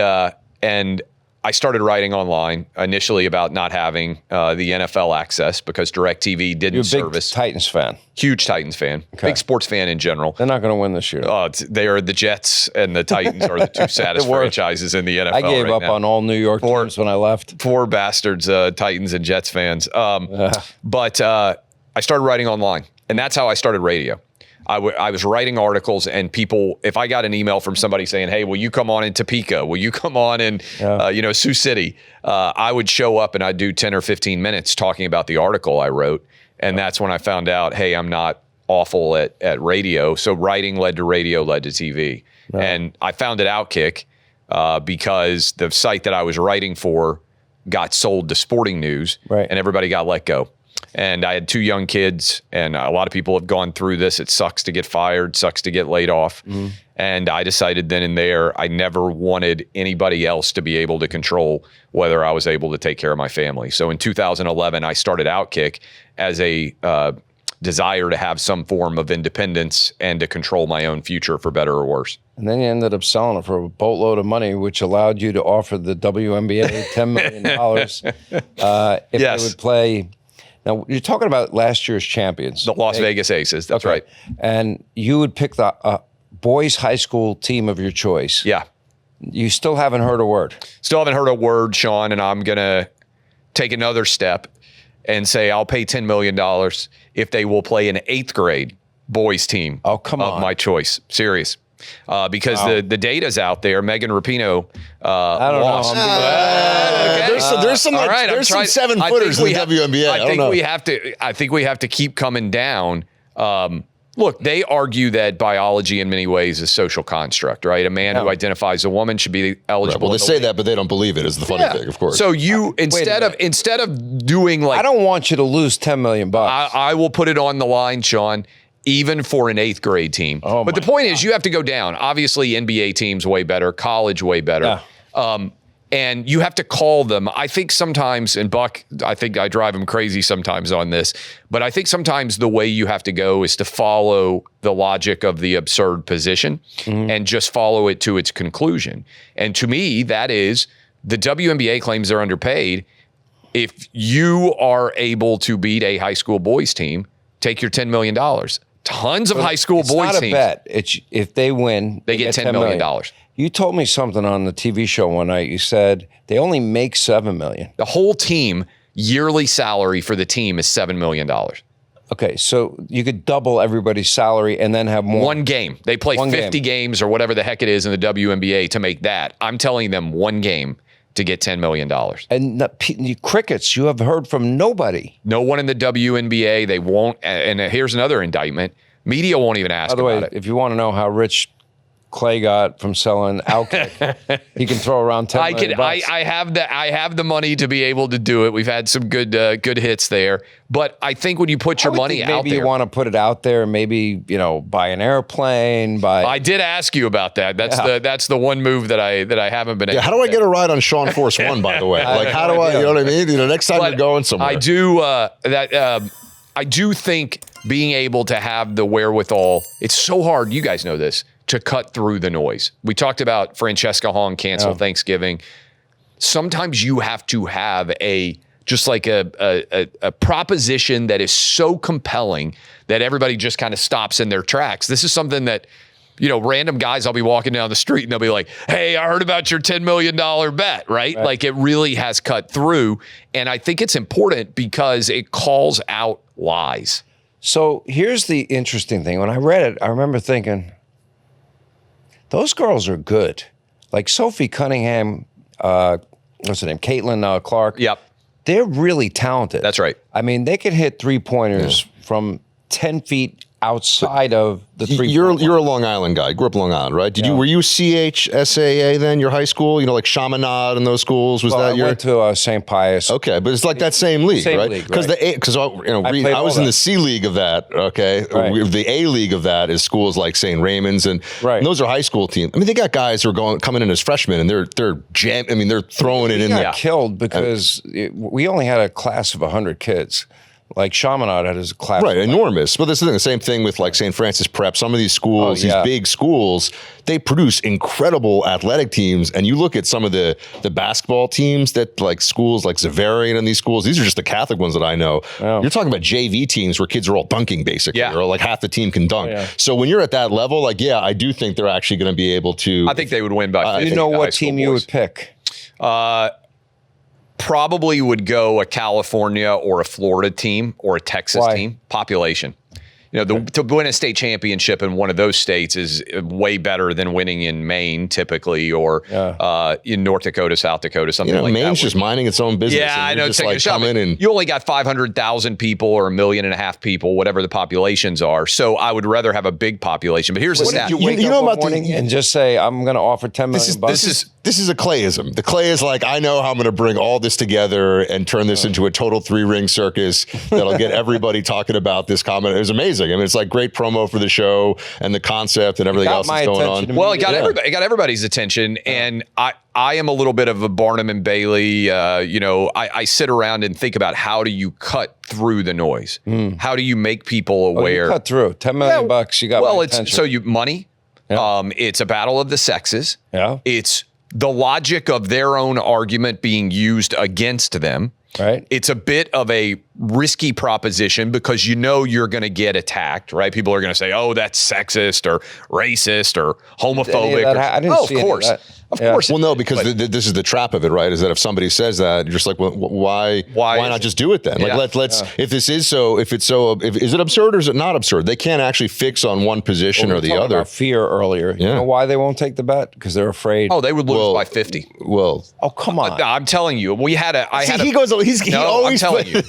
Speaker 2: I started writing online initially about not having the NFL access because DirecTV didn't service.
Speaker 1: You're a big Titans fan.
Speaker 2: Huge Titans fan. Okay. Big sports fan in general.
Speaker 1: They're not going to win this year.
Speaker 2: They are the Jets and the Titans are the two saddest franchises in the NFL.
Speaker 1: I gave up on all New York teams when I left.
Speaker 2: Poor bastards, Titans and Jets fans. But I started writing online, and that's how I started radio. I was writing articles, and people, if I got an email from somebody saying, hey, will you come on in Topeka? Will you come on in, Sioux City? I would show up and I'd do 10 or 15 minutes talking about the article I wrote. And that's when I found out, hey, I'm not awful at radio. So writing led to radio, led to TV. Right. And I founded Outkick because the site that I was writing for got sold to Sporting News, and everybody got let go. And I had 2 young kids, and a lot of people have gone through this. It sucks to get fired, sucks to get laid off. And I decided then and there, I never wanted anybody else to be able to control whether I was able to take care of my family. So in 2011, I started Outkick as a desire to have some form of independence and to control my own future for better or worse.
Speaker 1: And then you ended up selling it for a boatload of money, which allowed you to offer the WNBA $10 million if they would play. Now, you're talking about last year's champions.
Speaker 2: The Las Vegas Aces, that's right.
Speaker 1: And you would pick the boys' high school team of your choice.
Speaker 2: Yeah.
Speaker 1: You still haven't heard a word.
Speaker 2: Still haven't heard a word, Sean, and I'm going to take another step and say I'll pay $10 million if they will play an 8th grade boys team
Speaker 1: of
Speaker 2: my choice. Serious. Because the data's out there. Megan Rapinoe
Speaker 1: I don't
Speaker 2: lost.
Speaker 1: know.
Speaker 3: There's some 7-footers in the WNBA.
Speaker 2: I think we have to keep coming down. Look, they argue that biology in many ways is social construct, right? A man who identifies a woman should be eligible.
Speaker 3: Well, they say that, but they don't believe it is the funny thing, of course.
Speaker 2: So you, instead of doing like...
Speaker 1: I don't want you to lose $10 million.
Speaker 2: I will put it on the line, Sean, even for an 8th grade team. But the point is you have to go down. Obviously, NBA teams way better, college way better. And you have to call them. I think sometimes, and Buck, I think I drive him crazy sometimes on this, but I think sometimes the way you have to go is to follow the logic of the absurd position and just follow it to its conclusion. And to me, that is the WNBA claims they're underpaid. If you are able to beat a high school boys team, take your $10 million. Tons of high school boys teams.
Speaker 1: It's not a bet. It's if they win,
Speaker 2: they get $10 million.
Speaker 1: You told me something on the TV show one night. You said they only make $7 million.
Speaker 2: The whole team, yearly salary for the team is $7 million.
Speaker 1: Okay, so you could double everybody's salary and then have more.
Speaker 2: One game. They play 50 games or whatever the heck it is in the WNBA to make that. I'm telling them one game to get $10 million.
Speaker 1: And crickets, you have heard from nobody.
Speaker 2: No one in the WNBA. They won't. And here's another indictment. Media won't even ask about it.
Speaker 1: If you want to know how rich Clay got from selling Outkick, he can throw around $10 million.
Speaker 2: I have the money to be able to do it. We've had some good hits there, but I think when you put your money out there,
Speaker 1: maybe you want to put it out there. Maybe buy an airplane.
Speaker 2: I did ask you about that. That's the one move that I haven't been able.
Speaker 3: How do I get a ride on Sean Force One? By the way, like how do I? You know what I mean? Next time you're going somewhere,
Speaker 2: I do I do think being able to have the wherewithal. It's so hard. You guys know this. To cut through the noise. We talked about Francesca Hong cancel Thanksgiving. Sometimes you have to have a proposition that is so compelling that everybody just kind of stops in their tracks. This is something that, random guys, I'll be walking down the street and they'll be like, hey, I heard about your $10 million bet, right? Like it really has cut through. And I think it's important because it calls out lies.
Speaker 1: So here's the interesting thing. When I read it, I remember thinking, those girls are good. Like Sophie Cunningham, what's her name? Caitlin Clark.
Speaker 2: Yep.
Speaker 1: They're really talented.
Speaker 2: That's right.
Speaker 1: I mean, they can hit 3-pointers from 10 feet outside of the 3.
Speaker 3: You're a Long Island guy. Grew up Long Island, right? Were you CHSAA then? Your high school, like Chaminade and those schools. I
Speaker 1: went to St. Pius.
Speaker 3: Okay, but it's like that same league, right? Because I was in the C League of that. Okay, the A League of that is schools like St. Raymond's, and those are high school teams. I mean, they got guys who are coming in as freshmen, and they're throwing it in there.
Speaker 1: Killed because we only had a class of 100 kids. Like Chaminade had his class.
Speaker 3: Right, enormous. But this is the same thing with like St. Francis Prep. Some of these schools, these big schools, they produce incredible athletic teams. And you look at some of the basketball teams that like schools like Xaverian and these schools, these are just the Catholic ones that I know. Oh. You're talking about JV teams where kids are all dunking basically, or like half the team can dunk. So when you're at that level, like, I do think they're actually going to be able to.
Speaker 2: I think they would win by 50.
Speaker 1: You know what team you would pick?
Speaker 2: Probably would go a California or a Florida team or a Texas team. Population. To win a state championship in one of those states is way better than winning in Maine, typically, or in North Dakota, South Dakota, something like that.
Speaker 3: Maine's just minding its own business.
Speaker 2: Yeah, I know.
Speaker 3: Just like come in and
Speaker 2: you only got 500,000 people or 1.5 million people, whatever the populations are. So I would rather have a big population. But here's the stat.
Speaker 1: You wake up one morning and just say, I'm going to offer $10 million bucks.
Speaker 3: This is a Clayism. The Clay is like, I know how I'm going to bring all this together and turn this into a total 3-ring circus that'll get everybody talking about this comment. It was amazing. I mean, it's like great promo for the show and the concept and everything else that's going on.
Speaker 2: Well, it got everybody. It got everybody's attention, and I am a little bit of a Barnum and Bailey. I sit around and think about how do you cut through the noise? How do you make people aware?
Speaker 1: You cut through $10 million bucks. You got
Speaker 2: money.
Speaker 1: Yeah.
Speaker 2: It's a battle of the sexes.
Speaker 1: Yeah.
Speaker 2: It's the logic of their own argument being used against them.
Speaker 1: Right.
Speaker 2: It's a bit of a risky proposition because you're going to get attacked, right? People are going to say, "Oh, that's sexist or racist or homophobic."
Speaker 1: I didn't see
Speaker 2: course. Of course.
Speaker 3: Well, no, because this is the trap of it, right? Is that if somebody says that, you're just like, well, why not just do it then?
Speaker 2: Yeah.
Speaker 3: Like, let's. If this is so, is it absurd or is it not absurd? They can't actually fix on one position or the other.
Speaker 1: About fear earlier.
Speaker 3: Yeah.
Speaker 1: You know why they won't take the bet? Because they're afraid.
Speaker 2: Oh, they would lose by 50.
Speaker 3: Well,
Speaker 1: come on.
Speaker 2: I'm telling you, he
Speaker 3: always
Speaker 2: telling you.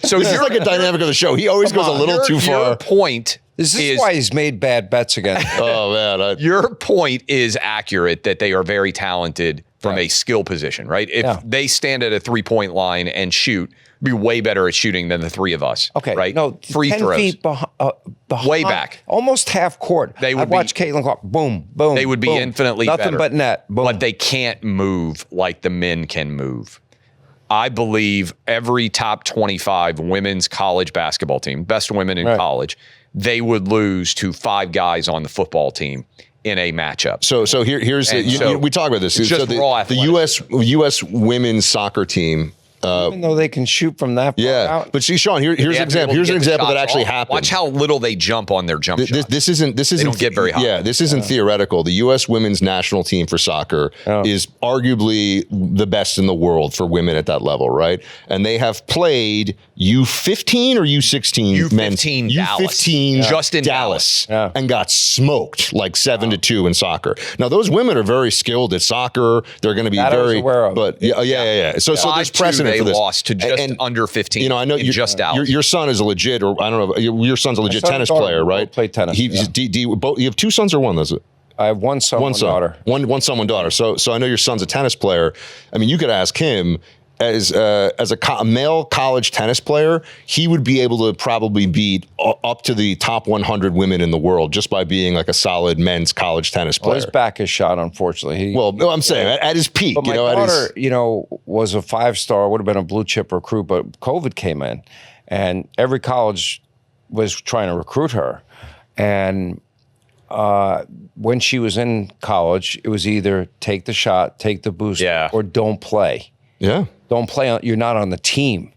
Speaker 3: So this is like a dynamic of the show. He always goes a little too far.
Speaker 2: Your point
Speaker 1: is why he's made bad bets again.
Speaker 3: Oh man,
Speaker 2: your point is accurate that they are very talented from a skill position, right? If they stand at a 3-point line and shoot, be way better at shooting than the three of us.
Speaker 1: Okay,
Speaker 2: right?
Speaker 1: No,
Speaker 2: free
Speaker 1: 10
Speaker 2: throws,
Speaker 1: feet behind,
Speaker 2: way back,
Speaker 1: almost half court.
Speaker 2: They would
Speaker 1: watch Caitlin Clark. Boom, boom.
Speaker 2: They would be
Speaker 1: boom.
Speaker 2: infinitely
Speaker 1: nothing
Speaker 2: better,
Speaker 1: but net. Boom.
Speaker 2: But they can't move like the men can move. I believe every top 25 women's college basketball team, best women in college, they would lose to 5 guys on the football team in a matchup.
Speaker 3: So here's we talk about this.
Speaker 2: It's just raw
Speaker 3: the U.S. women's soccer team.
Speaker 1: Even though they can shoot from that far out.
Speaker 3: But see, Sean, here's an example. Here's an example that actually happened.
Speaker 2: Watch how little they jump on their jump shot.
Speaker 3: This isn't. They don't
Speaker 2: get very high.
Speaker 3: Yeah, this isn't theoretical. The U.S. women's national team for soccer is arguably the best in the world for women at that level, right? And they have played U15 or U16
Speaker 2: U15
Speaker 3: U15
Speaker 2: just in
Speaker 3: Dallas and got smoked like 7-2 in soccer. Now those women are very skilled at soccer. They're going to be very. But yeah. So there's precedent.
Speaker 2: They
Speaker 3: for this.
Speaker 2: lost to just under 15.
Speaker 3: I know your son is a legit, or I don't know. Your son's a legit tennis player, right?
Speaker 1: Play tennis.
Speaker 3: You have 2 sons or one? That's it.
Speaker 1: I have one son, one daughter.
Speaker 3: One son, one daughter. So I know your son's a tennis player. I mean, you could ask him as a male college tennis player, he would be able to probably beat up to the top 100 women in the world just by being like a solid men's college tennis player.
Speaker 1: Well, his back is shot, unfortunately.
Speaker 3: I'm saying at his peak.
Speaker 1: But my daughter, was a 5-star, would have been a blue chip recruit, but COVID came in, and every college was trying to recruit her, and when she was in college, it was either take the shot, take the boost, or don't play.
Speaker 3: Yeah.
Speaker 1: Don't play. You're not on the team.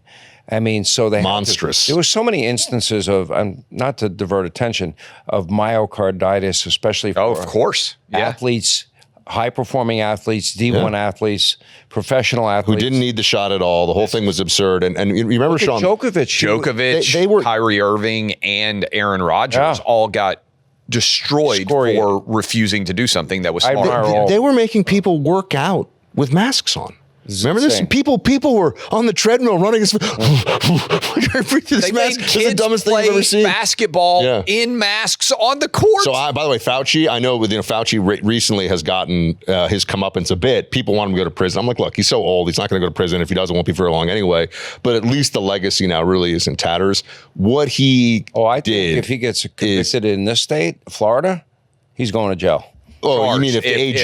Speaker 1: I mean, so they
Speaker 3: monstrous.
Speaker 1: There were so many instances of, not to divert attention, of myocarditis, especially for
Speaker 2: of course,
Speaker 1: athletes, high-performing athletes, D1 athletes, professional athletes
Speaker 3: who didn't need the shot at all. The whole thing was absurd. And you remember Sean
Speaker 2: Djokovic,
Speaker 3: they were
Speaker 2: Kyrie Irving, and Aaron Rodgers all got destroyed for refusing to do something that was smart.
Speaker 3: They were making people work out with masks on. Remember this? People were on the treadmill running. This mask is the dumbest thing I've ever seen.
Speaker 2: Basketball in masks on the court.
Speaker 3: So, by the way, Fauci, I know Fauci recently has gotten his comeuppance a bit. People want him to go to prison. I'm like, look, he's so old. He's not going to go to prison. If he doesn't, it won't be very long anyway. But at least the legacy now really is in tatters. What he
Speaker 1: think if he gets convicted in this state, Florida, he's going to jail.
Speaker 3: Oh, you mean if the AG,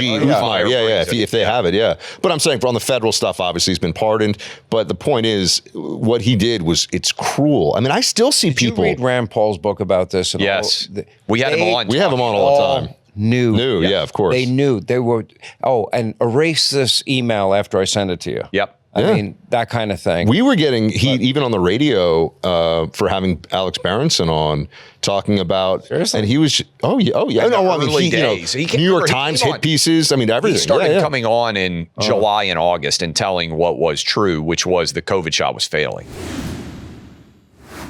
Speaker 3: if they have it, But I'm saying on the federal stuff, obviously he's been pardoned. But the point is, what he did it's cruel. I mean, I still see people.
Speaker 1: Did you read Rand Paul's book about this? And
Speaker 2: yes, we had him on.
Speaker 3: We have him on all the time.
Speaker 1: Knew,
Speaker 3: of course.
Speaker 1: They knew. They were. And erase this email after I send it to you.
Speaker 2: Yep.
Speaker 1: I mean, that kind of thing.
Speaker 3: We were getting heat even on the radio for having Alex Berenson on talking about,
Speaker 1: seriously?
Speaker 3: And he was, No, I mean, New York Times hit pieces. I mean, everything.
Speaker 2: He started coming on in July and August and telling what was true, which was the COVID shot was failing.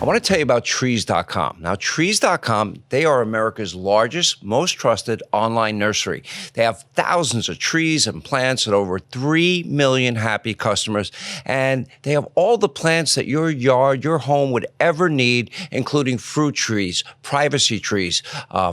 Speaker 1: I want to tell you about trees.com. Now, trees.com, they are America's largest, most trusted online nursery. They have thousands of trees and plants and over 3 million happy customers. And they have all the plants that your yard, your home would ever need, including fruit trees, privacy trees,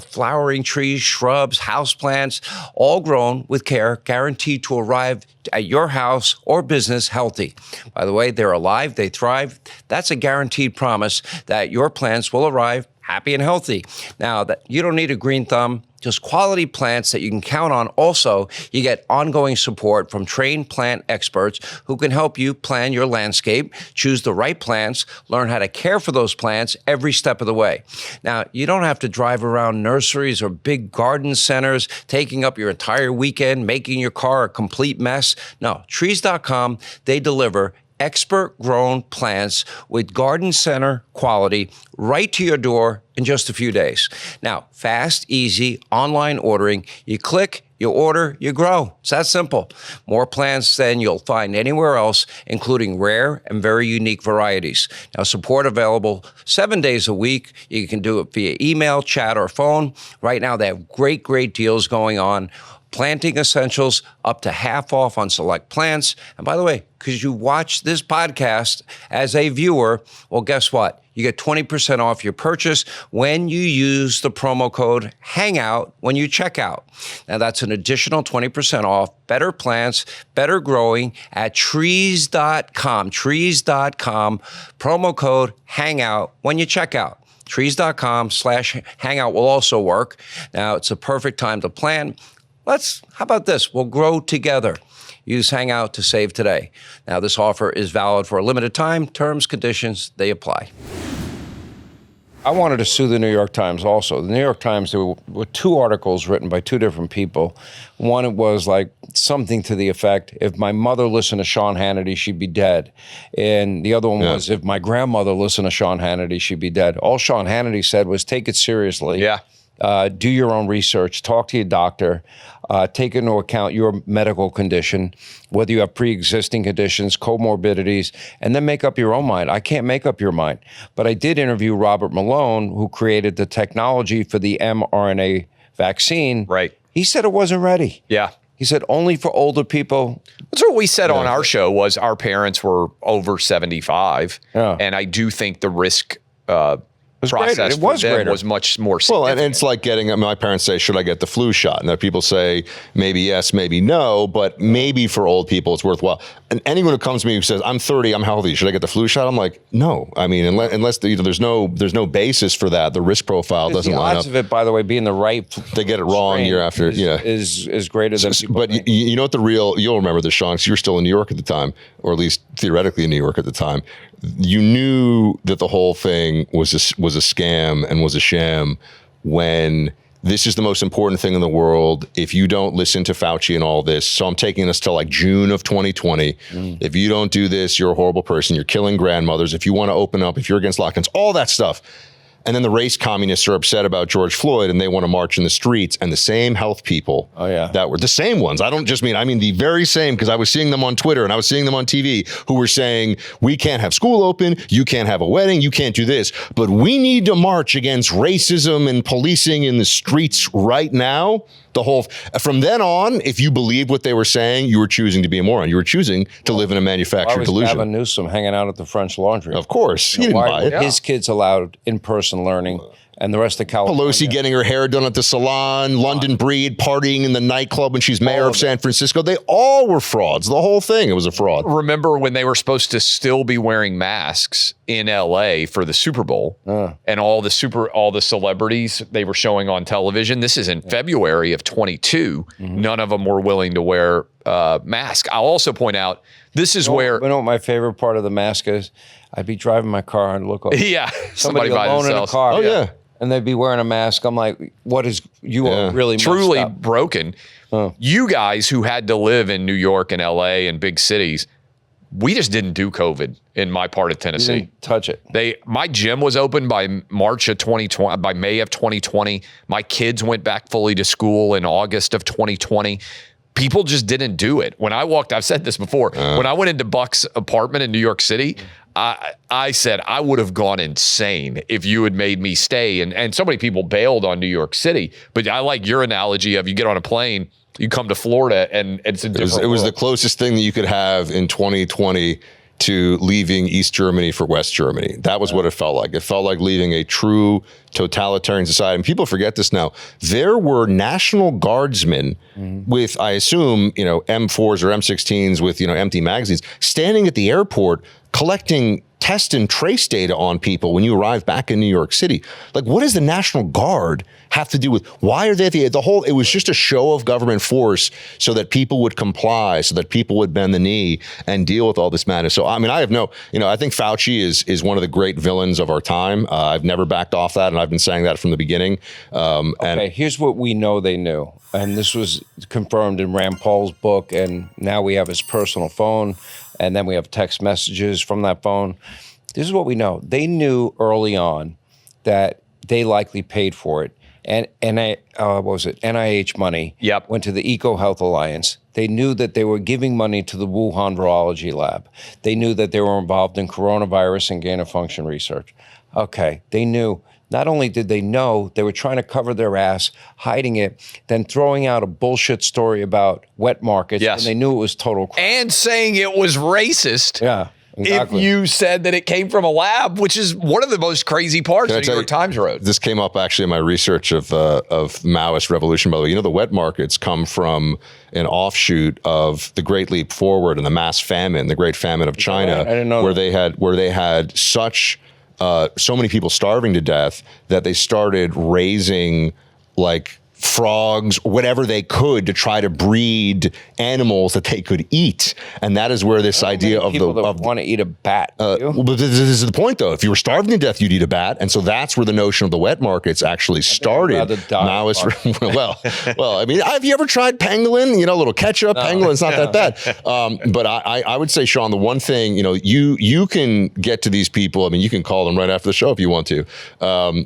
Speaker 1: flowering trees, shrubs, houseplants, all grown with care, guaranteed to arrive at your house or business healthy. By the way, they're alive, they thrive. That's a guaranteed promise that your plants will arrive happy and healthy. Now, that you don't need a green thumb, just quality plants that you can count on. Also, you get ongoing support from trained plant experts who can help you plan your landscape, choose the right plants, learn how to care for those plants every step of the way. Now, you don't have to drive around nurseries or big garden centers, taking up your entire weekend, making your car a complete mess. No, trees.com, they deliver expert-grown plants with garden center quality right to your door in just a few days. Now, fast, easy, online ordering. You click, you order, you grow. It's that simple. More plants than you'll find anywhere else, including rare and very unique varieties. Now, support available 7 days a week. You can do it via email, chat, or phone. Right now, they have great deals going on. Planting essentials up to half off on select plants. And by the way, because you watch this podcast as a viewer, well, guess what? You get 20% off your purchase when you use the promo code HANGOUT when you check out. Now, that's an additional 20% off. Better plants, better growing at trees.com. Trees.com, promo code HANGOUT when you check out. Trees.com/hangout will also work. Now, it's a perfect time to plant. How about this? We'll grow together. Use Hangout to save today. Now, this offer is valid for a limited time. Terms, conditions, they apply. I wanted to sue the New York Times also. The New York Times, there were two articles written by two different people. One was like something to the effect, if my mother listened to Sean Hannity, she'd be dead. And the other one was, if my grandmother listened to Sean Hannity, she'd be dead. All Sean Hannity said was take it seriously.
Speaker 2: Yeah.
Speaker 1: Do your own research, talk to your doctor, take into account your medical condition, whether you have pre-existing conditions, comorbidities, and then make up your own mind. I can't make up your mind. But I did interview Robert Malone, who created the technology for the mRNA vaccine.
Speaker 2: Right.
Speaker 1: He said it wasn't ready.
Speaker 2: Yeah.
Speaker 1: He said only for older people.
Speaker 2: That's what we said on our show was our parents were over 75.
Speaker 1: Yeah.
Speaker 2: And I do think the risk
Speaker 1: It
Speaker 2: process for
Speaker 1: was
Speaker 2: them
Speaker 1: greater.
Speaker 2: was much more significant.
Speaker 3: Well, and it's like my parents say, should I get the flu shot? And there people say, maybe yes, maybe no, but maybe for old people it's worthwhile. And anyone who comes to me who says, I'm 30, I'm healthy, should I get the flu shot? I'm like, no. I mean, unless there's no basis for that. The risk profile doesn't line up.
Speaker 1: The odds of it, by the way, being the right
Speaker 3: They get it wrong year after,
Speaker 1: is greater than people
Speaker 3: But
Speaker 1: think.
Speaker 3: you know what you'll remember this, Sean, because you were still in New York at the time, or at least theoretically in New York at the time. You knew that the whole thing was a scam and was a sham when this is the most important thing in the world. If you don't listen to Fauci and all this, so I'm taking us to like June of 2020. If you don't do this, you're a horrible person. You're killing grandmothers. If you want to open up, if you're against lockdowns, all that stuff. And then the race communists are upset about George Floyd and they want to march in the streets. And the same health people that were the same ones. I mean the very same, because I was seeing them on Twitter and I was seeing them on TV who were saying, we can't have school open. You can't have a wedding. You can't do this. But we need to march against racism and policing in the streets right now. From then on, if you believed what they were saying, you were choosing to be a moron. You were choosing to live in a manufactured delusion.
Speaker 1: Gavin Newsom hanging out at the French Laundry?
Speaker 3: Of course. He didn't buy it.
Speaker 1: His kids allowed in-person learning, and the rest of California.
Speaker 3: Pelosi getting her hair done at the salon, London Breed partying in the nightclub when she's mayor of San Francisco. They all were frauds. The whole thing, it was a fraud.
Speaker 2: Remember when they were supposed to still be wearing masks in LA for the Super Bowl and all the celebrities they were showing on television? This is in February of 22. None of them were willing to wear masks. I'll also point out, this is where...
Speaker 1: You know what my favorite part of the mask is? I'd be driving my car and look over.
Speaker 2: Yeah.
Speaker 1: Somebody
Speaker 2: by
Speaker 1: alone in a
Speaker 2: themselves.
Speaker 1: car.
Speaker 3: Oh, yeah.
Speaker 1: And they'd be wearing a mask. I'm like, what is, you are really
Speaker 2: truly
Speaker 1: messed up.
Speaker 2: broken. You guys who had to live in New York and LA and big cities, we just didn't do COVID in my part of Tennessee.
Speaker 1: You didn't touch it.
Speaker 2: My gym was open by March of 2020, by May of 2020. My kids went back fully to school in August of 2020. people just didn't do it. When I walked, I've said this before, when I went into Buck's apartment in New York City, I said I would have gone insane if you had made me stay. And so many people bailed on New York City. But I like your analogy of you get on a plane, you come to Florida, and it's a different
Speaker 3: It was
Speaker 2: world.
Speaker 3: the closest thing that you could have in 2020 to leaving East Germany for West Germany. That was what it felt like. It felt like leaving a true totalitarian society. And people forget this now. There were National Guardsmen with, I assume, M4s or M16s with, empty magazines, standing at the airport collecting test and trace data on people when you arrive back in New York City. Like, what does the National Guard have to do with, why are they at the whole, it was just a show of government force so that people would comply, so that people would bend the knee and deal with all this madness. So, I mean, I have no, I think Fauci is one of the great villains of our time. I've never backed off that, and I've been saying that from the beginning.
Speaker 1: Okay, here's what we know they knew. And this was confirmed in Rand Paul's book, and now we have his personal phone, and then we have text messages from that phone. This is what we know. They knew early on that they likely paid for it. And what was it? NIH money went to the EcoHealth Alliance. They knew that they were giving money to the Wuhan Virology Lab. They knew that they were involved in coronavirus and gain-of-function research. Okay, they knew. Not only did they know, they were trying to cover their ass, hiding it, then throwing out a bullshit story about wet markets, and they knew it was total crap.
Speaker 2: And saying it was racist.
Speaker 1: Yeah. Exactly.
Speaker 2: If you said that it came from a lab, which is one of the most crazy parts of the New York Times wrote.
Speaker 3: This came up actually in my research of Maoist revolution, by the way. The wet markets come from an offshoot of the Great Leap Forward and the mass famine, the Great Famine of China,
Speaker 1: I didn't know
Speaker 3: where they had such so many people starving to death that they started raising like frogs, whatever they could, to try to breed animals that they could eat. And that is where this idea of
Speaker 1: people that want to eat a bat.
Speaker 3: But this is the point, though. If you were starving to death, you'd eat a bat, and so that's where the notion of the wet markets actually started. Maoist. Well, I mean, have you ever tried pangolin? A little ketchup. Pangolin. It's not that bad. But I would say, Sean, the one thing you can get to these people. I mean, you can call them right after the show if you want to.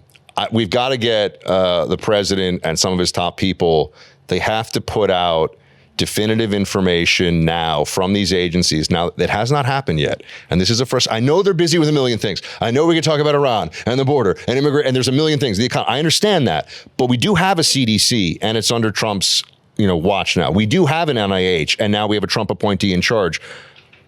Speaker 3: We've got to get the president and some of his top people. They have to put out definitive information now from these agencies. Now, that has not happened yet. And this is the first. I know they're busy with a million things. I know we can talk about Iran and the border and immigrant, and there's a million things. I understand that. But we do have a CDC, and it's under Trump's watch now. We do have an NIH, and now we have a Trump appointee in charge.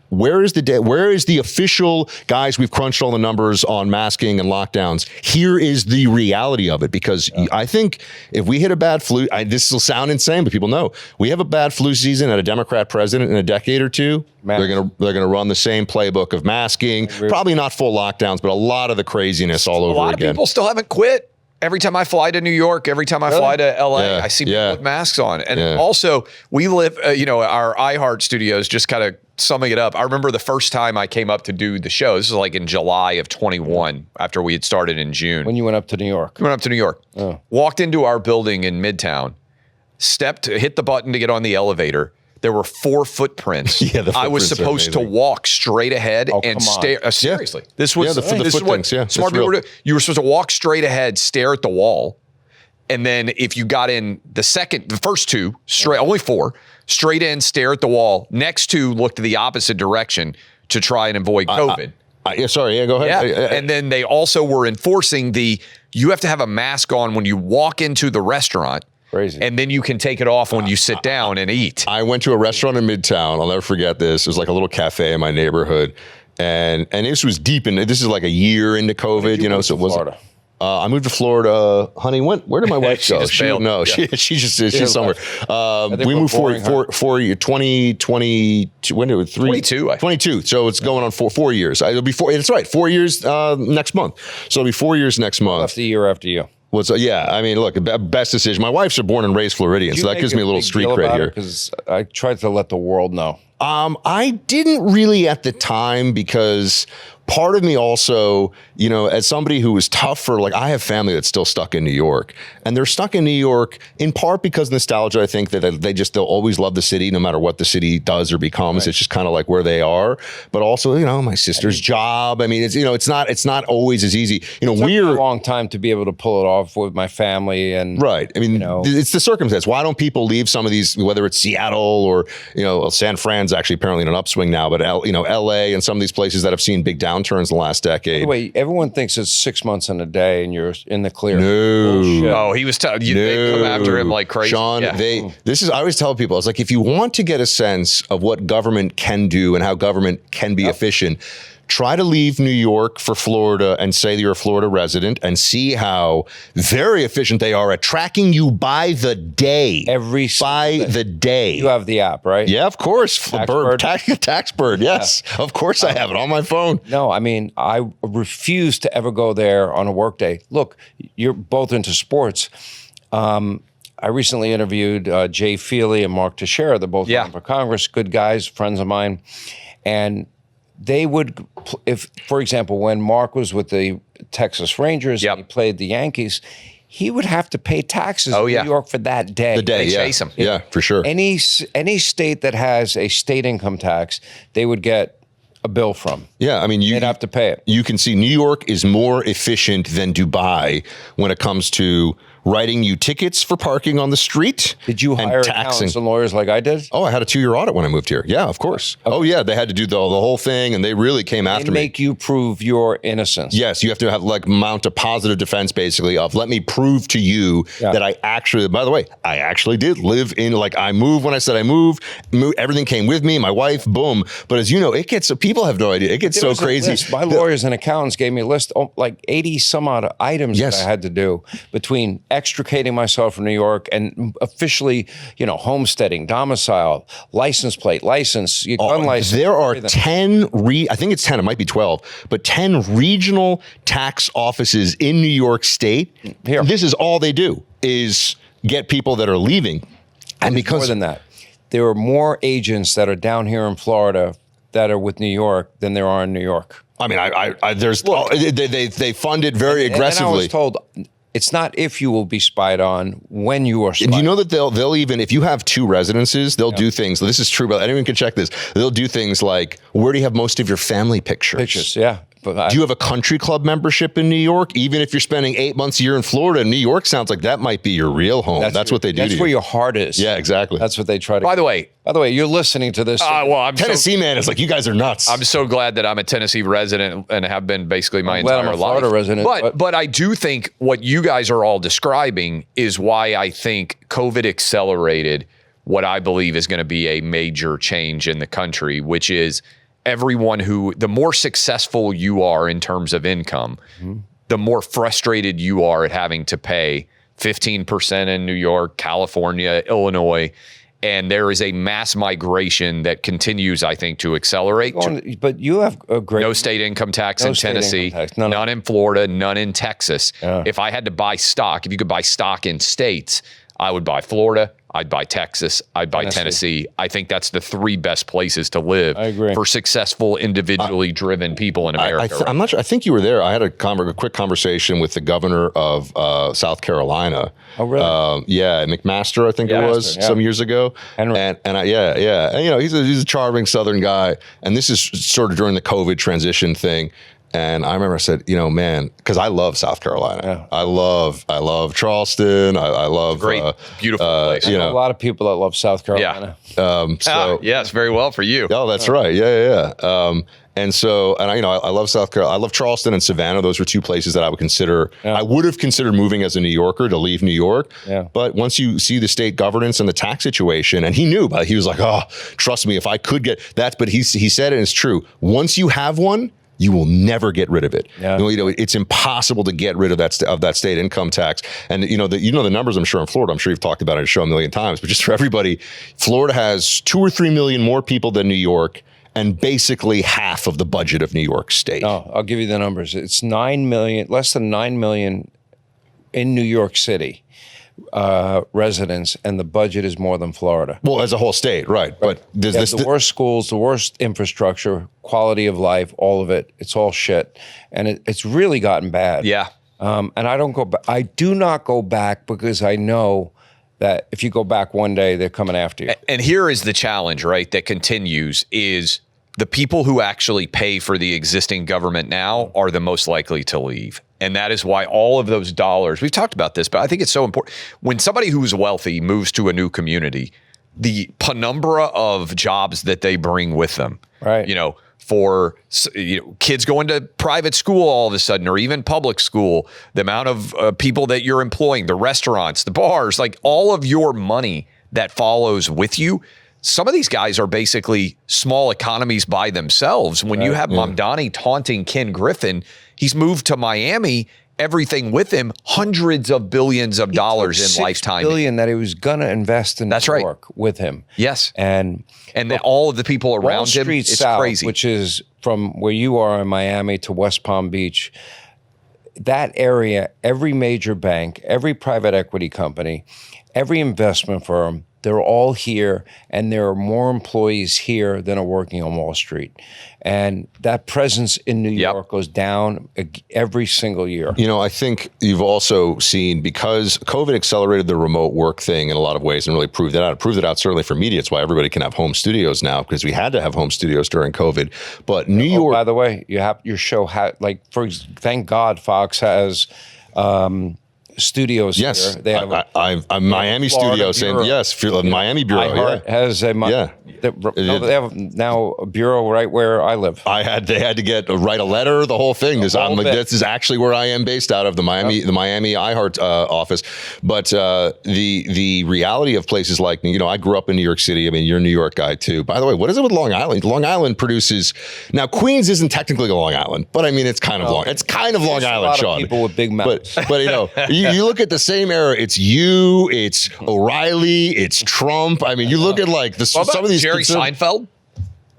Speaker 3: Where is the official, guys, we've crunched all the numbers on masking and lockdowns. Here is the reality of it, because I think if we hit a bad flu, this will sound insane, but people know, we have a bad flu season and a Democrat president in a decade or two, they're gonna run the same playbook of masking, probably not full lockdowns, but a lot of the craziness all over again.
Speaker 2: A lot of people still haven't quit. Every time I fly to New York, every time I fly to LA, I see people with masks on. And also, we live, our iHeart studios, just kind of summing it up. I remember the first time I came up to do the show. This was like in July of 21, after we had started in June.
Speaker 1: When you went up to New York.
Speaker 2: We went up to New York. Oh. Walked into our building in Midtown, hit the button to get on the elevator. There were 4 footprints. I was supposed to walk straight ahead and stare. Seriously, this was
Speaker 3: the footprints.
Speaker 2: Smart people were doing. You were supposed to walk straight ahead, stare at the wall, and then if you got in the first 2, only 4, straight in, stare at the wall. Next 2 looked the opposite direction to try and avoid COVID.
Speaker 3: Go ahead.
Speaker 2: Yeah. And then they also were enforcing you have to have a mask on when you walk into the restaurant.
Speaker 1: Crazy.
Speaker 2: And then you can take it off when you sit down and eat.
Speaker 3: I went to a restaurant in Midtown. I'll never forget this. It was like a little cafe in my neighborhood. And this was this is like a year into COVID, so it wasn't. I moved to Florida, honey. Where did my wife go? She's somewhere. We moved 2020. When did it? 22. So it's going on 4 years. It'll be 4. That's right. 4 years next month. So it'll be 4 years next month.
Speaker 1: Left a year after you.
Speaker 3: I mean, look, best decision. My wife's a born and raised Floridian, so that gives me a little street cred here.
Speaker 1: Because I tried to let the world know.
Speaker 3: I didn't really at the time, because part of me also, as somebody who was tough for, I have family that's still stuck in New York, and they're stuck in New York in part because nostalgia. I think that they'll always love the city no matter what the city does or becomes. Right. It's just kind of like where they are. But also, my sister's job. I mean, it's not always as easy.
Speaker 1: We're a long time to be able to pull it off with my family, and
Speaker 3: right. I mean, it's the circumstance. Why don't people leave some of these, whether it's Seattle or San Fran's actually apparently in an upswing now, but LA and some of these places that have seen big downturns in the last decade.
Speaker 1: Wait, everyone thinks it's 6 months in a day and you're in the clear.
Speaker 3: No.
Speaker 1: Bullshit.
Speaker 2: Oh, he was telling you, they come after him like crazy.
Speaker 3: Sean, I always tell people, it's like, if you want to get a sense of what government can do and how government can be efficient, try to leave New York for Florida and say you're a Florida resident and see how very efficient they are at tracking you by the day. The day.
Speaker 1: You have the app, right?
Speaker 3: Yeah, of course. Taxbird. Yes.
Speaker 1: Yeah.
Speaker 3: Of course I have it on my phone.
Speaker 1: No, I mean, I refuse to ever go there on a work day. Look, you're both into sports. I recently interviewed Jay Feely and Mark Teixeira. They're both running for Congress, good guys, friends of mine. And they would, if, for example, when Mark was with the Texas Rangers and he played the Yankees, he would have to pay taxes in New York for that day.
Speaker 3: The day,
Speaker 2: they chase him.
Speaker 3: Yeah, for sure.
Speaker 1: Any state that has a state income tax, they would get a bill from.
Speaker 3: Yeah, I mean,
Speaker 1: they'd have to pay it.
Speaker 3: You can see New York is more efficient than Dubai when it comes to writing you tickets for parking on the street.
Speaker 1: Did you hire accountants and lawyers like I did?
Speaker 3: Oh, I had a 2-year audit when I moved here. Yeah, of course. Okay. Oh, yeah, they had to do the whole thing, and they really came after me.
Speaker 1: They make you prove your innocence.
Speaker 3: Yes, you have to have mount a positive defense, basically, of let me prove to you that I actually, by the way, I actually did live in, I moved when I said I moved, everything came with me, my wife, boom. But as you know, people have no idea. It gets so crazy.
Speaker 1: My lawyers and accountants gave me a list, 80 some odd items that I had to do between extricating myself from New York and officially, homesteading, domicile, license plate, license, gun license.
Speaker 3: There are 10, I think it's 10, it might be 12, but 10 regional tax offices in New York State.
Speaker 1: Here.
Speaker 3: This is all they do is get people that are leaving. And because
Speaker 1: more than that, there are more agents that are down here in Florida that are with New York than there are in New York.
Speaker 3: I mean, they fund it very aggressively.
Speaker 1: And I was told, it's not if you will be spied on, when you are spied on.
Speaker 3: And you know that they'll even, if you have 2 residences, they'll do things, this is true, but anyone can check this. They'll do things like, where do you have most of your family pictures?
Speaker 1: Pictures, yeah.
Speaker 3: Do you have a country club membership in New York? Even if you're spending 8 months a year in Florida, New York sounds like that might be your real home. That's what they do.
Speaker 1: That's where your heart is.
Speaker 3: Yeah, exactly.
Speaker 1: That's what they try to.
Speaker 2: By the way,
Speaker 1: you're listening to this.
Speaker 2: I'm
Speaker 3: Tennessee man is like, you guys are nuts.
Speaker 2: I'm so glad that I'm a Tennessee resident and have been basically my entire
Speaker 1: I'm a
Speaker 2: life.
Speaker 1: Florida resident,
Speaker 2: but I do think what you guys are all describing is why I think COVID accelerated what I believe is going to be a major change in the country, which is the more successful you are in terms of income, the more frustrated you are at having to pay 15% in New York, California, Illinois. And there is a mass migration that continues, I think, to accelerate.
Speaker 1: But you have a great...
Speaker 2: No state income tax in Tennessee, none in Florida, none in Texas. Yeah. If I had to buy stock, if you could buy stock in states, I would buy Florida, I'd buy Texas, I'd buy Tennessee. I think that's the 3 best places to live for successful, individually driven people in America.
Speaker 3: I'm not sure. I think you were there. I had a quick conversation with the governor of South Carolina.
Speaker 1: Oh, really?
Speaker 3: McMaster, I think it was some years ago.
Speaker 1: Henry.
Speaker 3: And he's a charming Southern guy. And this is sort of during the COVID transition thing. And I remember I said, man, because I love South Carolina. Yeah. I love Charleston. I love
Speaker 2: great, beautiful place.
Speaker 1: I know a lot of people that love South Carolina.
Speaker 2: Yeah. Yes, very well for you.
Speaker 3: Oh, that's right. Yeah. I love South Carolina. I love Charleston and Savannah. Those were 2 places that I would consider. Yeah. I would have considered moving as a New Yorker to leave New York. Yeah. But once you see the state governance and the tax situation, and he knew, but he was like, "Oh, trust me, if I could get that." But he said, and it's true. Once you have one, you will never get rid of it. Yeah. It's impossible to get rid of that state income tax. And the numbers, I'm sure, in Florida. I'm sure you've talked about it on the show a million times. But just for everybody, Florida has 2 or 3 million more people than New York, and basically half of the budget of New York State.
Speaker 1: Oh, I'll give you the numbers. It's 9 million, less than 9 million in New York City. residents, and the budget is more than Florida.
Speaker 3: Well, as a whole state, right? But does
Speaker 1: They have the worst schools, the worst infrastructure, quality of life, all of it. It's all shit, and it's really gotten bad.
Speaker 2: Yeah.
Speaker 1: And I don't go back. I do not go back because I know that if you go back one day, they're coming after you.
Speaker 2: And here is the challenge, right, that continues is the people who actually pay for the existing government now are the most likely to leave. And that is why all of those dollars, we've talked about this, but I think it's so important. When somebody who's wealthy moves to a new community, the penumbra of jobs that they bring with them,
Speaker 1: Right.
Speaker 2: For kids going to private school all of a sudden, or even public school, the amount of people that you're employing, the restaurants, the bars, like all of your money that follows with you. Some of these guys are basically small economies by themselves. When you have Mamdani taunting Ken Griffin, he's moved to Miami, everything with him, hundreds of billions of dollars in lifetime.
Speaker 1: $6 billion that he was gonna invest in New York with him.
Speaker 2: Yes.
Speaker 1: And
Speaker 2: then all of the people around
Speaker 1: Wall
Speaker 2: him,
Speaker 1: Street
Speaker 2: it's
Speaker 1: South,
Speaker 2: crazy.
Speaker 1: which is from where you are in Miami to West Palm Beach, that area, every major bank, every private equity company, every investment firm, they're all here, and there are more employees here than are working on Wall Street. And that presence in New York goes down every single year.
Speaker 3: I think you've also seen, because COVID accelerated the remote work thing in a lot of ways and really proved that out. It proved it out certainly for media. It's why everybody can have home studios now, because we had to have home studios during COVID. But New York...
Speaker 1: By the way, your show had, thank God Fox has... studios
Speaker 3: here.
Speaker 1: They have
Speaker 3: a Miami studio saying yes. Miami bureau
Speaker 1: has a they have now a bureau right where I live.
Speaker 3: They had to write a letter, the whole thing. This is actually where I am based out of, the Miami iHeart office. But the reality of places like, I grew up in New York City. I mean, you're a New York guy too. By the way, what is it with Long Island? Long Island produces, now Queens isn't technically Long Island, but I mean it's kind of Long Island, Sean.
Speaker 1: People with big mouths.
Speaker 3: But you look at the same era. It's you, it's O'Reilly, it's Trump. I mean, you look at some of these.
Speaker 2: Jerry Seinfeld?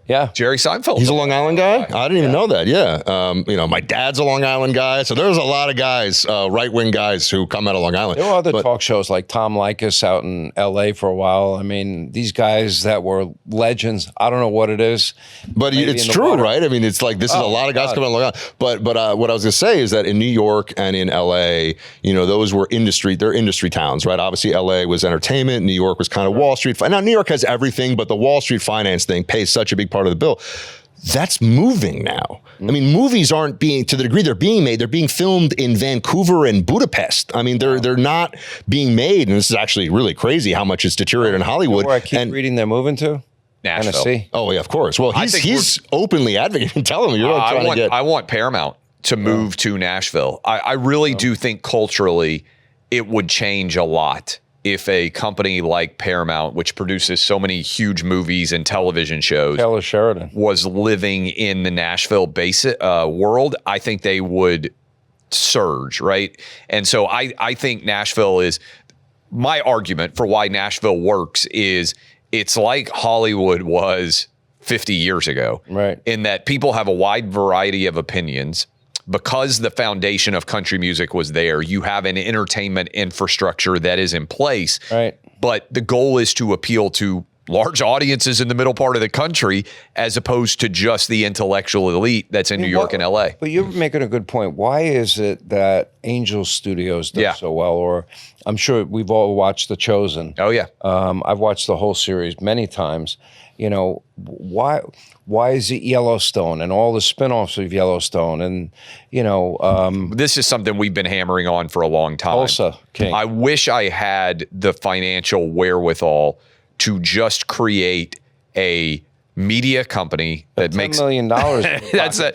Speaker 1: Yeah.
Speaker 2: Jerry Seinfeld.
Speaker 3: He's a Long Island guy? I didn't even know that. Yeah. My dad's a Long Island guy. So there's a lot of guys, right-wing guys who come out of Long Island.
Speaker 1: There were other talk shows like Tom Likas out in L.A. for a while. I mean, these guys that were legends, I don't know what it is.
Speaker 3: But it's true, water. Right? I mean, it's like this is a lot of guys coming out of Long Island. But what I was going to say is that in New York and in L.A., those were they're industry towns, right? Obviously, L.A. was entertainment. New York was kind of Wall Street. Now, New York has everything, but the Wall Street finance thing pays such a big part of the bill. That's moving now. I mean, movies aren't being, to the degree they're being made, they're being filmed in Vancouver and Budapest. I mean, they're not being made, and this is actually really crazy how much it's deteriorated in Hollywood.
Speaker 1: Where I keep reading they're moving to?
Speaker 2: Nashville.
Speaker 1: Tennessee.
Speaker 3: Oh, yeah, of course. Well, he's openly advocating. Tell him
Speaker 2: I want Paramount to move to Nashville. I really do think culturally it would change a lot if a company like Paramount, which produces so many huge movies and television shows,
Speaker 1: Taylor Sheridan,
Speaker 2: was living in the Nashville world. I think they would surge, right? And so I think Nashville is, my argument for why Nashville works is it's like Hollywood was 50 years ago,
Speaker 1: right?
Speaker 2: In that people have a wide variety of opinions. Because the foundation of country music was there, you have an entertainment infrastructure that is in place.
Speaker 1: Right.
Speaker 2: But the goal is to appeal to large audiences in the middle part of the country, as opposed to just the intellectual elite that's in New York and LA.
Speaker 1: But you're making a good point. Why is it that Angel Studios does so well? Or I'm sure we've all watched The Chosen.
Speaker 2: Oh, yeah.
Speaker 1: I've watched the whole series many times. Why is it Yellowstone and all the spinoffs of Yellowstone? And,
Speaker 2: this is something we've been hammering on for a long time.
Speaker 1: Tulsa King.
Speaker 2: I wish I had the financial wherewithal to just create a media company that makes
Speaker 1: $10 million.
Speaker 2: That's a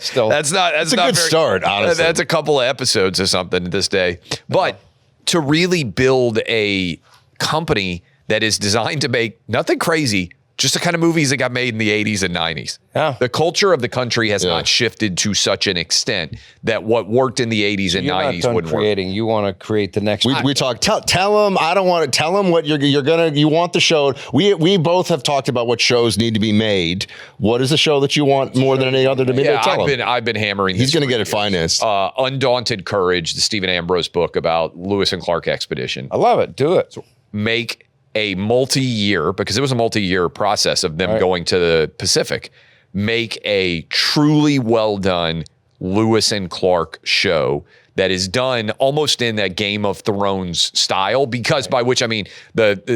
Speaker 3: good start, honestly.
Speaker 2: That's a couple of episodes or something this day. But to really build a company that is designed to make nothing crazy, just the kind of movies that got made in the 80s and 90s.
Speaker 1: Yeah.
Speaker 2: The culture of the country has not shifted to such an extent that what worked in the 80s and 90s wouldn't
Speaker 1: creating.
Speaker 2: work.
Speaker 1: You want to create the next.
Speaker 3: We talk. Tell them. I don't want to tell them what you're gonna. You want the show. We both have talked about what shows need to be made. What is the show that you want more than any other to be made?
Speaker 2: I've been hammering.
Speaker 3: He's going to get it financed.
Speaker 2: Undaunted Courage, the Stephen Ambrose book about Lewis and Clark expedition.
Speaker 1: I love it. Do it.
Speaker 2: Make a multi-year, because it was a multi-year process of them going to the Pacific, make a truly well-done Lewis and Clark show that is done almost in that Game of Thrones style, because by which I mean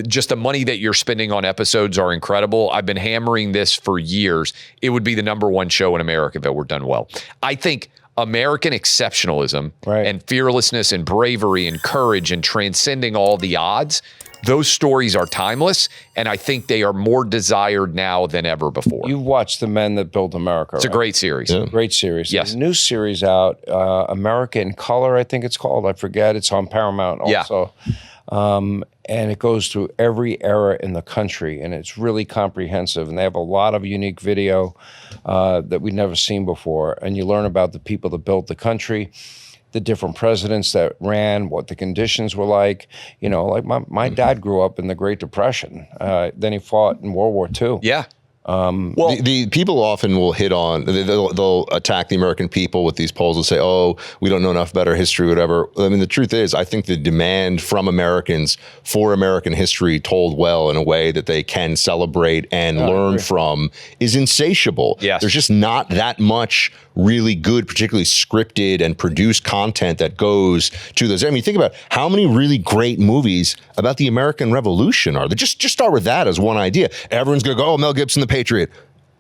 Speaker 2: just the money that you're spending on episodes are incredible. I've been hammering this for years. It would be the #1 show in America if it were done well. I think American exceptionalism and fearlessness and bravery and courage and transcending all the odds, those stories are timeless, and I think they are more desired now than ever before.
Speaker 1: You've watched The Men That Built America.
Speaker 2: It's a great series.
Speaker 3: Yeah.
Speaker 1: Great series.
Speaker 2: Yes.
Speaker 1: There's a new series out, America in Color, I think it's called. I forget. It's on Paramount also. And it goes through every era in the country, and it's really comprehensive. And they have a lot of unique video that we've never seen before. And you learn about the people that built the country, the different presidents that ran, what the conditions were like. You know, like my dad grew up in the Great Depression. Then he fought in World War II.
Speaker 2: Yeah.
Speaker 3: Well, the people often will hit on, they'll attack the American people with these polls and say, oh, we don't know enough about our history, whatever. I mean, the truth is, I think the demand from Americans for American history told well in a way that they can celebrate and learn from is insatiable.
Speaker 2: Yes.
Speaker 3: There's just not that much really good, particularly scripted and produced content that goes to those. I mean, think about how many really great movies about the American Revolution are there. Just start with that as one idea. Everyone's going to go, oh, Mel Gibson, The Patriot.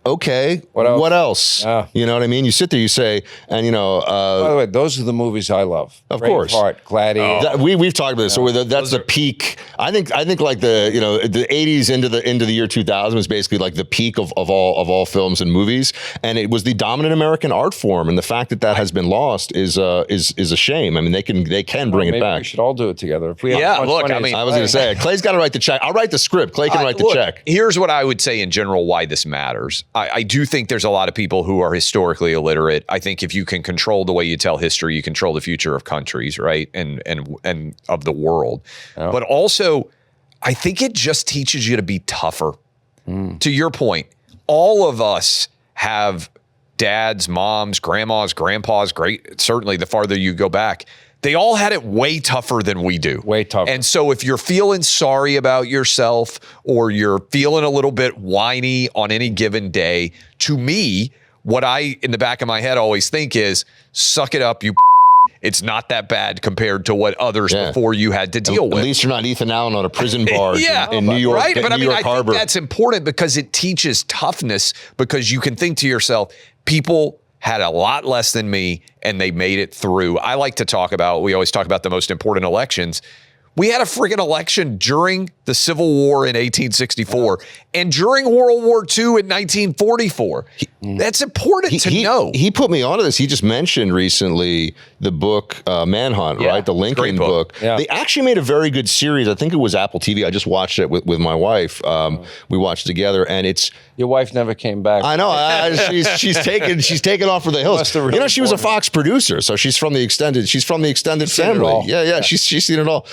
Speaker 3: Okay, what else? You know what I mean? You sit there, you say, and you know.
Speaker 1: By the way, those are the movies I love.
Speaker 3: Of course,
Speaker 1: Braveheart, Gladiator.
Speaker 3: We've talked about this. So that's the peak. I think like the the 80s into the year 2000 was basically like the peak of all films and movies, and it was the dominant American art form. And the fact that has been lost is a shame. I mean, they can bring it back.
Speaker 1: We should all do it together. If we have
Speaker 2: look,
Speaker 1: money,
Speaker 2: I mean,
Speaker 3: I was going to say, Clay's got to write the check. I'll write the script. Clay can write the check.
Speaker 2: Here's what I would say in general why this matters. I do think there's a lot of people who are historically illiterate. I think if you can control the way you tell history, you control the future of countries, right? And of the world. Oh. But also, I think it just teaches you to be tougher. To your point, all of us have dads, moms, grandmas, grandpas, certainly the farther you go back, they all had it way tougher than we do.
Speaker 1: Way tougher.
Speaker 2: And so if you're feeling sorry about yourself or you're feeling a little bit whiny on any given day, to me, what I, in the back of my head, always think is, suck it up, you. It's not that bad compared to what others before you had to deal with.
Speaker 3: At least you're not Ethan Allen on a prison barge in New York,
Speaker 2: right? But I mean, I
Speaker 3: Harbor.
Speaker 2: think that's important because it teaches toughness, because you can think to yourself, people had a lot less than me, and they made it through. I like to talk about, we always talk about the most important elections. We had a friggin' election during the Civil War in 1864 and during World War II in 1944. That's important to know.
Speaker 3: He put me onto this. He just mentioned recently the book Manhunt, right? The Lincoln book.
Speaker 1: Yeah.
Speaker 3: They actually made a very good series. I think it was Apple TV. I just watched it with my wife. We watched it together, and it's.
Speaker 1: Your wife never came back.
Speaker 3: I know. She's taken off for the hills. Really, you know, she was a Fox producer, so she's from the extended family. Yeah. She's seen it all.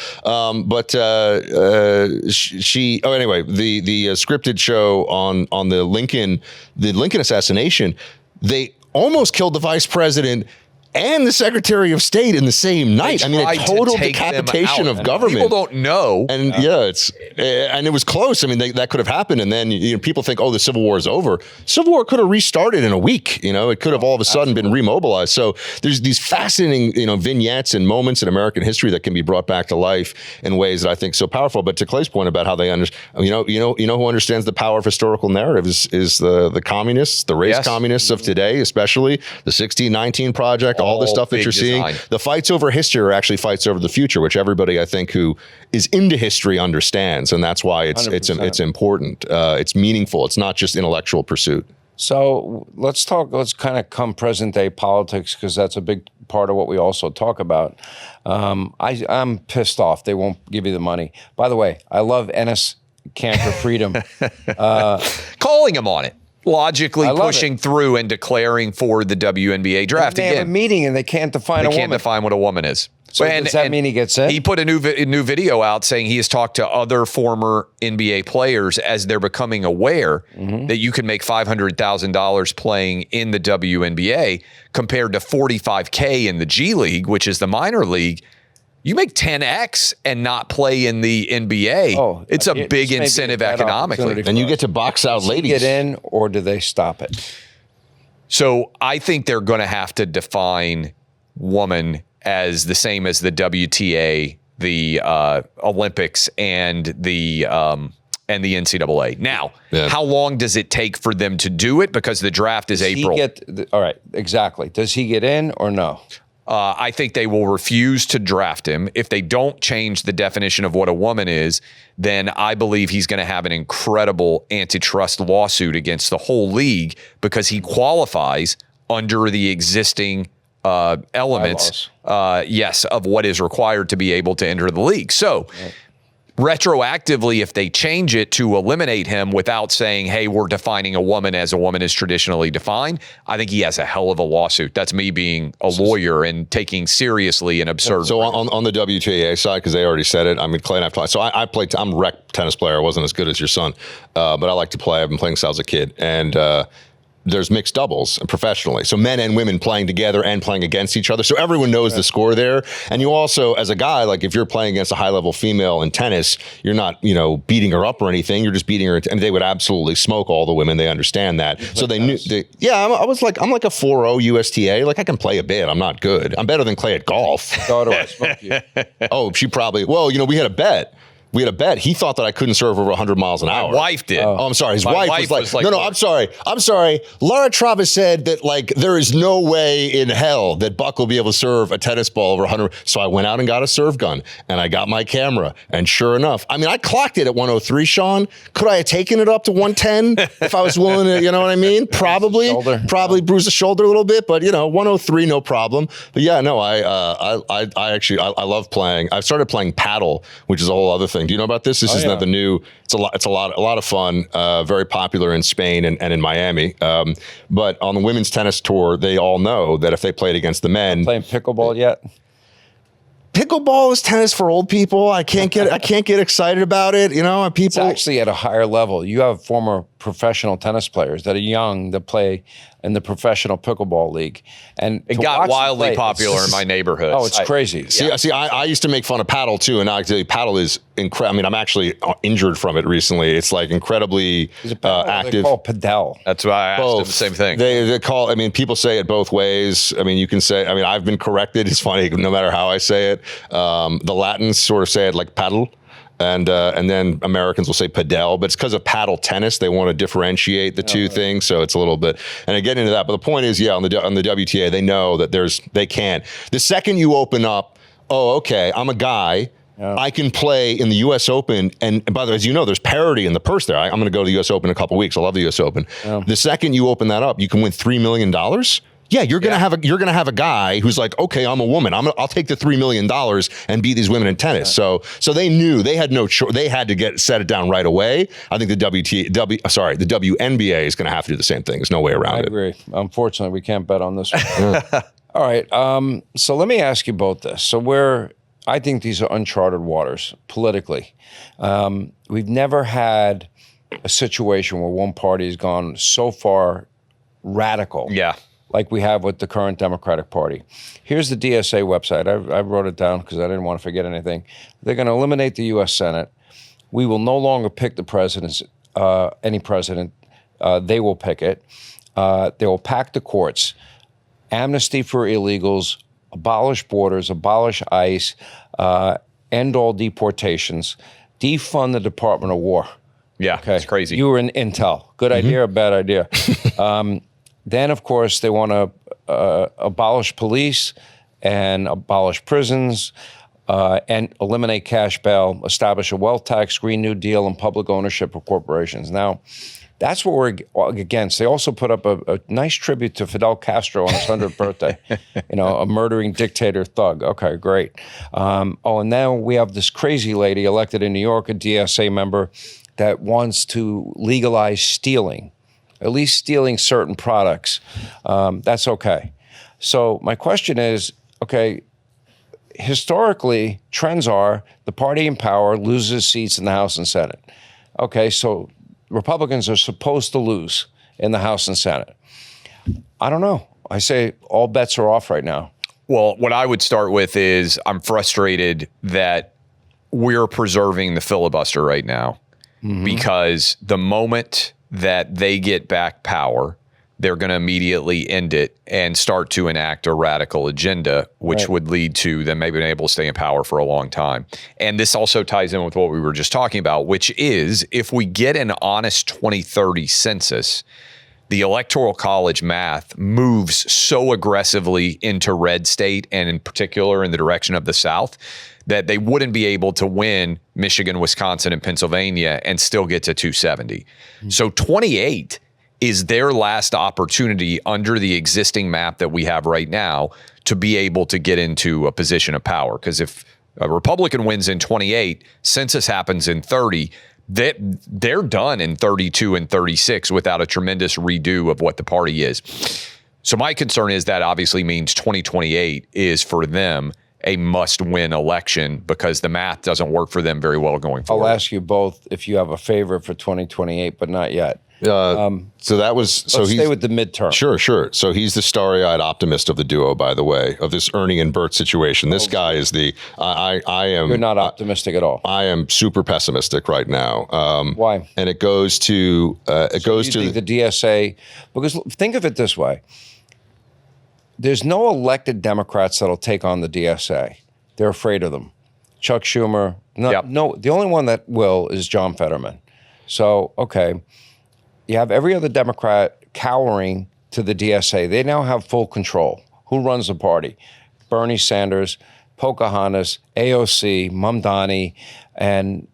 Speaker 3: Anyway, the scripted show on the Lincoln assassination, they almost killed the vice president and the Secretary of State in the same night. I mean, a total decapitation of government.
Speaker 2: People don't know.
Speaker 3: And and it was close. I mean, that could have happened. And then people think, oh, the Civil War is over. Civil War could have restarted in a week. You know, it could have all of a sudden been remobilized. So there's these fascinating, vignettes and moments in American history that can be brought back to life in ways that I think so powerful. But to Clay's point about how they understand, who understands the power of historical narrative is the communists, the race communists of today, especially the 1619 Project. All the stuff that you're seeing, the fights over history are actually fights over the future, which everybody I think who is into history understands, and that's why it's important. It's meaningful. It's not just intellectual pursuit.
Speaker 1: So let's kind of come present day politics, because that's a big part of what we also talk about. I'm pissed off they won't give you the money. By the way, I love Ennis Camp for Freedom.
Speaker 2: Calling him on it. Logically
Speaker 1: love
Speaker 2: pushing through and declaring for the WNBA draft
Speaker 1: They have a meeting and they can't define a
Speaker 2: They can't
Speaker 1: woman.
Speaker 2: define what a woman is.
Speaker 1: So does that mean he gets in?
Speaker 2: He put a new video out saying he has talked to other former NBA players as they're becoming aware that you can make $500,000 playing in the WNBA compared to $45K in the G League, which is the minor league. You make 10x and not play in the NBA.
Speaker 1: Oh,
Speaker 2: it's a big incentive economically.
Speaker 3: And you get to box out ladies.
Speaker 1: Get in, or do they stop it?
Speaker 2: So I think they're going to have to define woman as the same as the WTA, the Olympics, and the NCAA. Now, how long does it take for them to do it? Because the draft is April.
Speaker 1: All right, exactly. Does he get in or no?
Speaker 2: I think they will refuse to draft him. If they don't change the definition of what a woman is, then I believe he's going to have an incredible antitrust lawsuit against the whole league because he qualifies under the existing elements, of what is required to be able to enter the league. So retroactively, if they change it to eliminate him without saying, hey, we're defining a woman as a woman is traditionally defined, I think he has a hell of a lawsuit. That's me being a lawyer and taking seriously an absurd.
Speaker 3: So on the WTA side, because they already said it, I mean, Clay and I've played. So I played, I'm a rec tennis player. I wasn't as good as your son, but I like to play. I've been playing since I was a kid. And there's mixed doubles professionally. So men and women playing together and playing against each other. So everyone knows the score there. And you also, as a guy, like if you're playing against a high level female in tennis, you're not, beating her up or anything. You're just beating her. And they would absolutely smoke all the women. They understand that. So they knew, I'm like a 4-0 USTA. Like I can play a bit. I'm not good. I'm better than Clay at golf.
Speaker 1: So do I smoke you?
Speaker 3: Oh, she probably, we had a bet. He thought that I couldn't serve over 100 miles an hour.
Speaker 2: My wife did.
Speaker 3: Oh, I'm sorry. His
Speaker 2: My
Speaker 3: wife was like,
Speaker 2: no,
Speaker 3: I'm sorry. Laura Travis said that there is no way in hell that Buck will be able to serve a tennis ball over 100. So I went out and got a serve gun and I got my camera. And sure enough, I mean, I clocked it at 103, Sean. Could I have taken it up to 110 if I was willing to, you know what I mean? Probably bruise the shoulder a little bit, but 103, no problem. But yeah, no, I actually love playing. I've started playing paddle, which is a whole other thing. Do you know about this? This is not the new. It's a lot of fun. Very popular in Spain and in Miami. But on the women's tennis tour, they all know that if they played against the men,
Speaker 1: playing pickleball yet?
Speaker 3: Pickleball is tennis for old people. I can't get excited about it. People.
Speaker 1: It's actually at a higher level. You have former professional tennis players that are young that play in the professional pickleball league, and
Speaker 2: it got wildly popular in my neighborhood.
Speaker 1: Oh, it's crazy.
Speaker 3: See, I used to make fun of paddle too, and actually paddle is incredible. I mean, I'm actually injured from it recently. It's like incredibly active.
Speaker 1: They call it padel.
Speaker 2: That's why I asked him the same thing.
Speaker 3: They call. I mean, people say it both ways. I mean, you can say. I mean, I've been corrected. It's funny, no matter how I say it. The Latins sort of say it like paddle. And then Americans will say padel, but it's because of paddle tennis. They want to differentiate the two things, so it's a little bit. And I get into that, but the point is, on the WTA, they know that they can't. The second you open up, okay, I'm a guy. Yeah. I can play in the U.S. Open, and by the way, as you know, there's parity in the purse there. I'm going to go to the U.S. Open in a couple of weeks. I love the U.S. Open. Yeah. The second you open that up, you can win $3 million. Yeah, you're gonna have a guy who's like, okay, I'm a woman. I'll take the $3 million and beat these women in tennis. So they knew they had no choice. They had to set it down right away. I think the WNBA is going to have to do the same thing. There's no way around it.
Speaker 1: I agree. Unfortunately, we can't bet on this one. All right. So let me ask you both this. So I think these are uncharted waters politically. We've never had a situation where one party has gone so far radical.
Speaker 2: Yeah.
Speaker 1: Like we have with the current Democratic Party. Here's the DSA website. I wrote it down because I didn't want to forget anything. They're going to eliminate the U.S. Senate. We will no longer pick the presidents, any president. They will pick it. They will pack the courts. Amnesty for illegals, abolish borders, abolish ICE, end all deportations, defund the Department of War.
Speaker 2: Yeah,
Speaker 1: okay.
Speaker 2: It's crazy.
Speaker 1: You were in Intel. Good idea or bad idea? Then, of course, they want to abolish police and abolish prisons and eliminate cash bail, establish a wealth tax, Green New Deal, and public ownership of corporations. Now, that's what we're against. They also put up a nice tribute to Fidel Castro on his 100th birthday, a murdering dictator thug. Okay, great. And now we have this crazy lady elected in New York, a DSA member, that wants to legalize stealing, at least stealing certain products. That's okay. So my question is, okay, historically, trends are the party in power loses seats in the House and Senate. Okay, so Republicans are supposed to lose in the House and Senate. I don't know. I say all bets are off right now.
Speaker 2: Well, what I would start with is I'm frustrated that we're preserving the filibuster right now because the moment that they get back power, they're going to immediately end it and start to enact a radical agenda, which would lead to them maybe being able to stay in power for a long time. And this also ties in with what we were just talking about, which is if we get an honest 2030 census, the Electoral College math moves so aggressively into red state and in particular in the direction of the South that they wouldn't be able to win Michigan, Wisconsin, and Pennsylvania and still get to 270. So 28 is their last opportunity under the existing map that we have right now to be able to get into a position of power. Because if a Republican wins in 28, census happens in 30, they're done in 32 and 36 without a tremendous redo of what the party is. So my concern is that obviously means 2028 is for them a must-win election because the math doesn't work for them very well going forward.
Speaker 1: I'll ask you both if you have a favorite for 2028, but not yet.
Speaker 3: So that was so.
Speaker 1: Let's stay with the midterm.
Speaker 3: Sure. So he's the starry-eyed optimist of the duo, by the way, of this Ernie and Bert situation. This guy is the. I am.
Speaker 1: You're not optimistic at all.
Speaker 3: I am super pessimistic right now.
Speaker 1: Why?
Speaker 3: And it goes to
Speaker 1: the DSA, because think of it this way: there's no elected Democrats that'll take on the DSA. They're afraid of them. Chuck Schumer. No. The only one that will is John Fetterman. So okay. You have every other Democrat cowering to the DSA. They now have full control. Who runs the party? Bernie Sanders, Pocahontas, AOC, Mamdani, and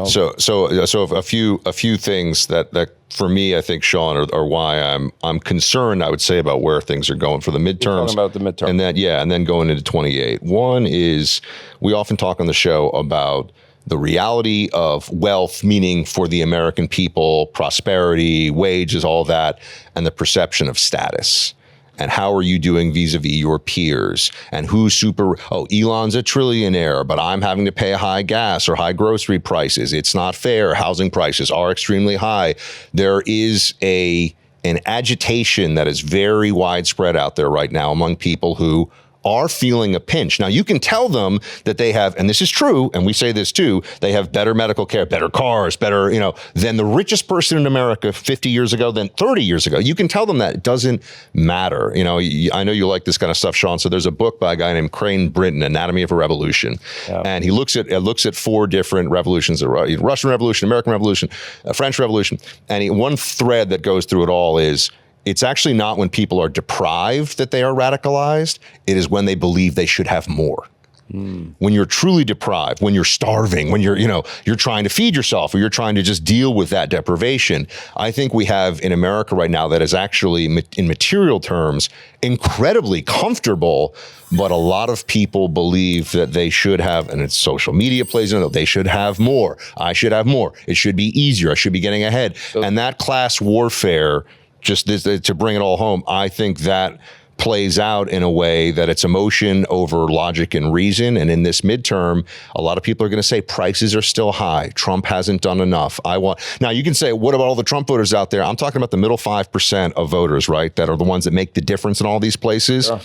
Speaker 3: So a few things that for me, I think, Sean, are why I'm concerned. I would say about where things are going for the midterms.
Speaker 1: You're talking about the midterm,
Speaker 3: and then going into 28. One is we often talk on the show about the reality of wealth, meaning for the American people, prosperity, wages, all that, and the perception of status. And how are you doing vis-a-vis your peers? And who's Elon's a trillionaire, but I'm having to pay high gas or high grocery prices. It's not fair. Housing prices are extremely high. There is an agitation that is very widespread out there right now among people who are feeling a pinch. Now, you can tell them that they have, and this is true, and we say this too, they have better medical care, better cars, better, than the richest person in America 50 years ago, than 30 years ago. You can tell them that. It doesn't matter. I know you like this kind of stuff, Sean. So there's a book by a guy named Crane Brinton, Anatomy of a Revolution. Yeah. And he looks at four different revolutions, the Russian Revolution, American Revolution, French Revolution. And one thread that goes through it all is, it's actually not when people are deprived that they are radicalized. It is when they believe they should have more. When you're truly deprived, when you're starving, when you're trying to feed yourself or you're trying to just deal with that deprivation. I think we have in America right now that is actually in material terms incredibly comfortable, but a lot of people believe that they should have, and it's social media plays into it, they should have more. I should have more. It should be easier. I should be getting ahead. And that class warfare, just to bring it all home, I think that plays out in a way that it's emotion over logic and reason. And in this midterm, a lot of people are going to say prices are still high. Trump hasn't done enough. Now you can say, what about all the Trump voters out there? I'm talking about the middle 5% of voters, right? That are the ones that make the difference in all these places. Yeah.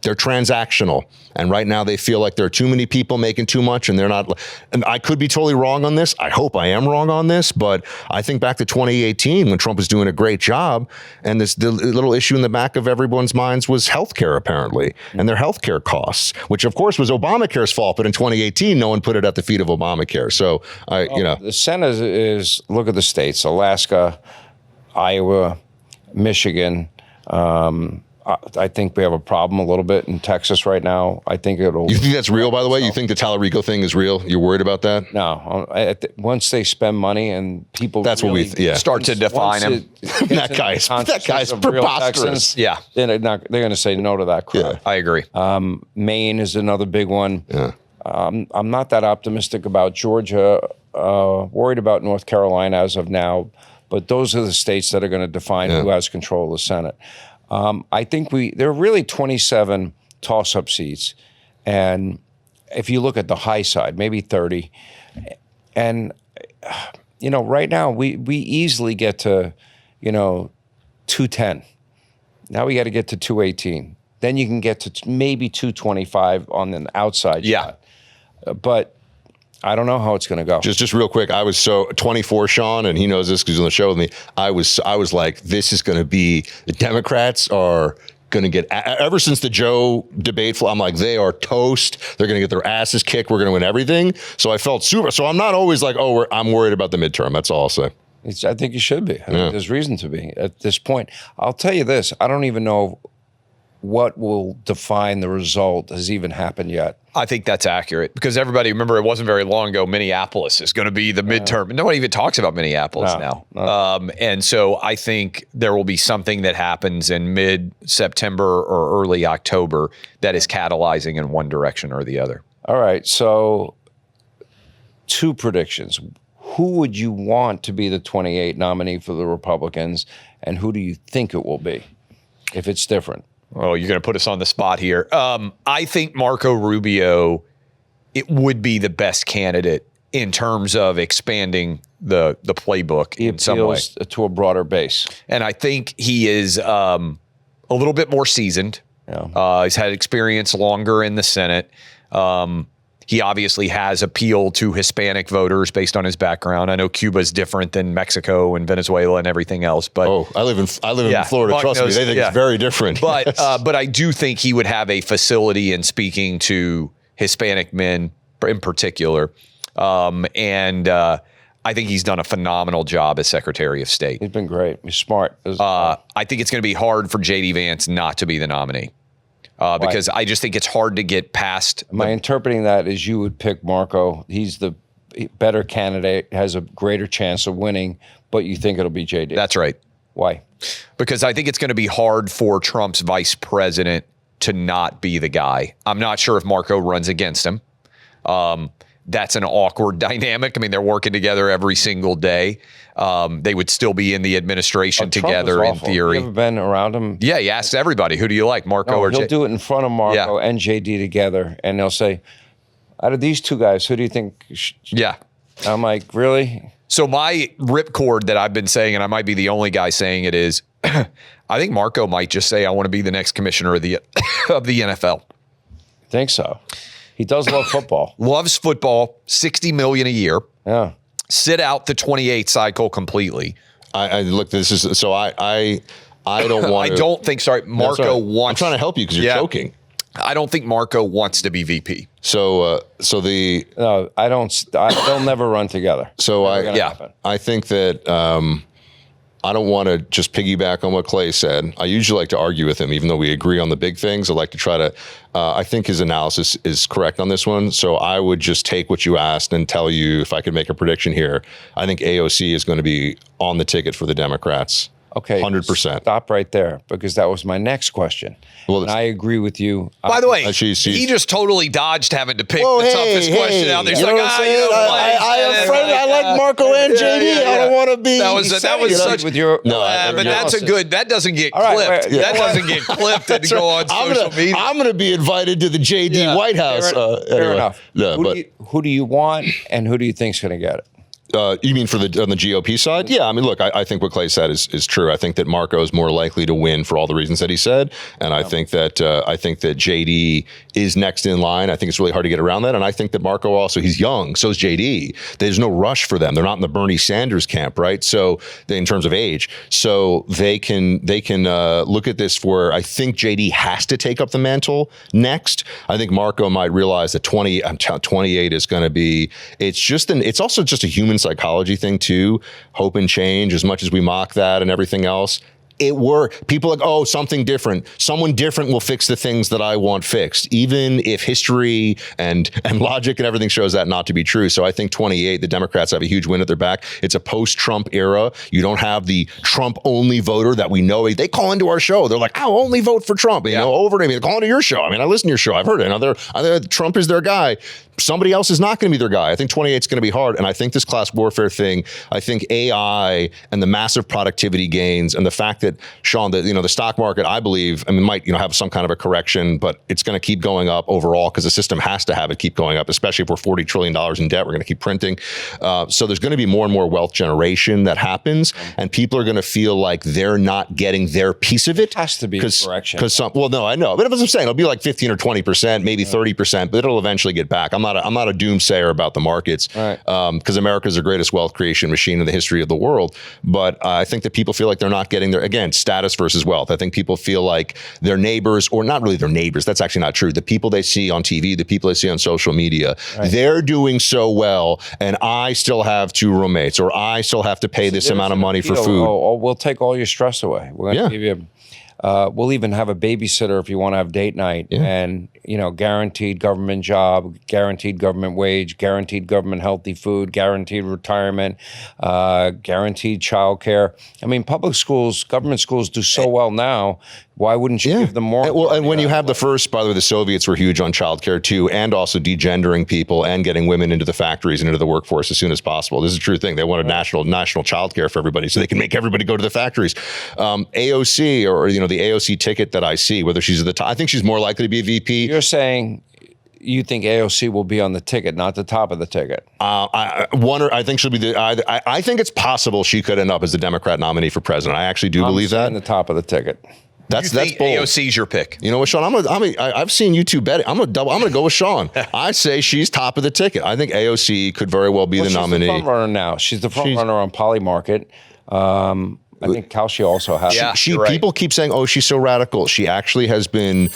Speaker 3: They're transactional. And right now they feel like there are too many people making too much and they're not. And I could be totally wrong on this. I hope I am wrong on this. But I think back to 2018 when Trump was doing a great job. And the little issue in the back of everyone's minds was healthcare, apparently, and their healthcare costs, which of course was Obamacare's fault. But in 2018, no one put it at the feet of Obamacare. So,
Speaker 1: the Senate is look at the states, Alaska, Iowa, Michigan. I think we have a problem a little bit in Texas right now. I think it'll.
Speaker 3: You think that's real, by the way? You think the Talarico thing is real? You're worried about that?
Speaker 1: No. Once they spend money and people,
Speaker 3: that's
Speaker 1: really
Speaker 3: what we
Speaker 2: start to define him.
Speaker 3: That guy's preposterous.
Speaker 1: Yeah, they're going to say no to that crap.
Speaker 2: Yeah, I agree.
Speaker 1: Maine is another big one.
Speaker 3: Yeah.
Speaker 1: I'm not that optimistic about Georgia, worried about North Carolina as of now, but those are the states that are going to define who has control of the Senate. I think there are really 27 toss-up seats, and if you look at the high side, maybe 30. And, right now we easily get to, 210. Now we got to get to 218. Then you can get to maybe 225 on the outside shot. But I don't know how it's going to go.
Speaker 3: Just real quick, I was so 24, Sean, and he knows this because he's on the show with me. I was like, this is going to be, the Democrats are going to get, ever since the Joe debate, I'm like, they are toast. They're going to get their asses kicked. We're going to win everything. So I felt super. So I'm not always like, I'm worried about the midterm. That's all I'll say.
Speaker 1: I think you should be. I think there's reason to be at this point. I'll tell you this. I don't even know what will define the result has even happened yet.
Speaker 2: I think that's accurate because everybody, remember, it wasn't very long ago, Minneapolis is going to be the midterm. Nobody even talks about Minneapolis now. And so I think there will be something that happens in mid-September or early October that is catalyzing in one direction or the other.
Speaker 1: All right. So 2 predictions. Who would you want to be the 28 nominee for the Republicans, and who do you think it will be if it's different?
Speaker 2: Oh, you're going to put us on the spot here. I think Marco Rubio, it would be the best candidate in terms of expanding the playbook in some way.
Speaker 1: He appeals to a broader base.
Speaker 2: And I think he is a little bit more seasoned. Yeah. He's had experience longer in the Senate. He obviously has appeal to Hispanic voters based on his background. I know Cuba's different than Mexico and Venezuela and everything else, but
Speaker 3: I live in Florida.
Speaker 2: Buck
Speaker 3: Trust me, they think it's very different.
Speaker 2: But I do think he would have a facility in speaking to Hispanic men in particular, and I think he's done a phenomenal job as Secretary of State.
Speaker 1: He's been great. He's smart.
Speaker 2: I think it's going to be hard for J.D. Vance not to be the nominee. Because I just think it's hard to get past.
Speaker 1: Am I interpreting that as you would pick Marco? He's the better candidate, has a greater chance of winning, but you think it'll be JD?
Speaker 2: That's right.
Speaker 1: Why?
Speaker 2: Because I think it's going to be hard for Trump's vice president to not be the guy. I'm not sure if Marco runs against him. That's an awkward dynamic. I mean, they're working together every single day. They would still be in the administration together in theory.
Speaker 1: You ever been around him?
Speaker 2: Yeah, he asks everybody, who do you like, Marco or
Speaker 1: He'll do it in front of Marco and JD together, and they'll say, out of these 2 guys, who do you think?
Speaker 2: Yeah.
Speaker 1: I'm like, really?
Speaker 2: So my ripcord that I've been saying, and I might be the only guy saying it, is I think Marco might just say, I want to be the next commissioner of the NFL.
Speaker 1: Think so? He does love football.
Speaker 2: Loves football, $60 million a year.
Speaker 1: Yeah.
Speaker 2: Sit out the 28 cycle completely.
Speaker 3: I look. This is so. I don't want.
Speaker 2: I don't think. Sorry, Marco wants.
Speaker 3: I'm trying to help you because you're choking.
Speaker 2: I don't think Marco wants to be VP.
Speaker 3: No,
Speaker 1: I don't. They'll never run together.
Speaker 3: So I think that. I don't want to just piggyback on what Clay said. I usually like to argue with him, even though we agree on the big things. I like to try to, I think his analysis is correct on this one. So I would just take what you asked and tell you, if I could make a prediction here, I think AOC is going to be on the ticket for the Democrats.
Speaker 1: Okay.
Speaker 3: 100%.
Speaker 1: Stop right there, because that was my next question. Well, and I agree with you.
Speaker 2: By the way, he just totally dodged having to pick the toughest question out there. He's like,
Speaker 3: I like Marco and JD. I don't want to be.
Speaker 2: That was such.
Speaker 1: With your,
Speaker 2: but that's a good. That doesn't get clipped. That doesn't get clipped and go on social media.
Speaker 3: I'm going to be invited to the JD White House.
Speaker 1: Fair enough. Who do you want, and who do you think's going to get it?
Speaker 3: You mean on the GOP side? Yeah, I mean, look, I think what Clay said is true. I think that Marco is more likely to win for all the reasons that he said, and I think that JD is next in line. I think it's really hard to get around that, and I think that Marco also, he's young, so is JD. There's no rush for them. They're not in the Bernie Sanders camp, right? So in terms of age, so they can look at this where I think JD has to take up the mantle next. I think Marco might realize that 28 is going to be. It's also just a human psychology thing too. Hope and change, as much as we mock that and everything else, it worked. People are like, oh, something different. Someone different will fix the things that I want fixed, even if history and logic and everything shows that not to be true. So I think 28, the Democrats have a huge win at their back. It's a post-Trump era. You don't have the Trump-only voter that we know. They call into our show. They're like, I'll only vote for Trump. You know, over to me. They call into your show. I mean, I listen to your show. I've heard it. Trump is their guy. Somebody else is not going to be their guy. I think 28 is going to be hard. And I think this class warfare thing, I think AI and the massive productivity gains and the fact that, Sean, that, the stock market, I believe, might, have some kind of a correction, but it's going to keep going up overall because the system has to have it keep going up, especially if we're $40 trillion in debt. We're going to keep printing. So there's going to be more and more wealth generation that happens, and people are going to feel like they're not getting their piece of it.
Speaker 1: It has to be a correction.
Speaker 3: Well, no, I know. But as I'm saying, it'll be like 15 or 20%, maybe 30%, but it'll eventually get back. I'm not a doomsayer about the markets,
Speaker 1: right?
Speaker 3: Because America is the greatest wealth creation machine in the history of the world. But I think that people feel like they're not getting their, again, status versus wealth. I think people feel like their neighbors, or not really their neighbors, that's actually not true. The people they see on TV, the people they see on social media, they're doing so well, and I still have 2 roommates, or I still have to pay this amount of money for food.
Speaker 1: Oh, we'll take all your stress away. We're going to give you we'll even have a babysitter if you want to have date night, and guaranteed government job, guaranteed government wage, guaranteed government healthy food, guaranteed retirement, guaranteed childcare. I mean, public schools, government schools do so well now. Why wouldn't you give them more?
Speaker 3: Well, and when you have the first, by the way, the Soviets were huge on childcare too, and also degendering people and getting women into the factories and into the workforce as soon as possible. This is a true thing. They wanted national childcare for everybody, so they can make everybody go to the factories. AOC, or the AOC ticket that I see, whether she's at the top, I think she's more likely to be a VP.
Speaker 1: You're saying you think AOC will be on the ticket, not the top of the ticket?
Speaker 3: I think she'll be I think it's possible she could end up as the Democrat nominee for president. I actually do believe that.
Speaker 1: On the top of the ticket.
Speaker 3: That's bold.
Speaker 2: AOC's your pick.
Speaker 3: You know what, Sean? I've seen you two bet. I'm gonna go with Sean. I say she's top of the ticket. I think AOC could very well be the nominee.
Speaker 1: She's the front runner now. She's the front runner on Poly Market. I think Kalshi also has.
Speaker 2: Yeah,
Speaker 3: people keep saying, "Oh, she's so radical." She actually has been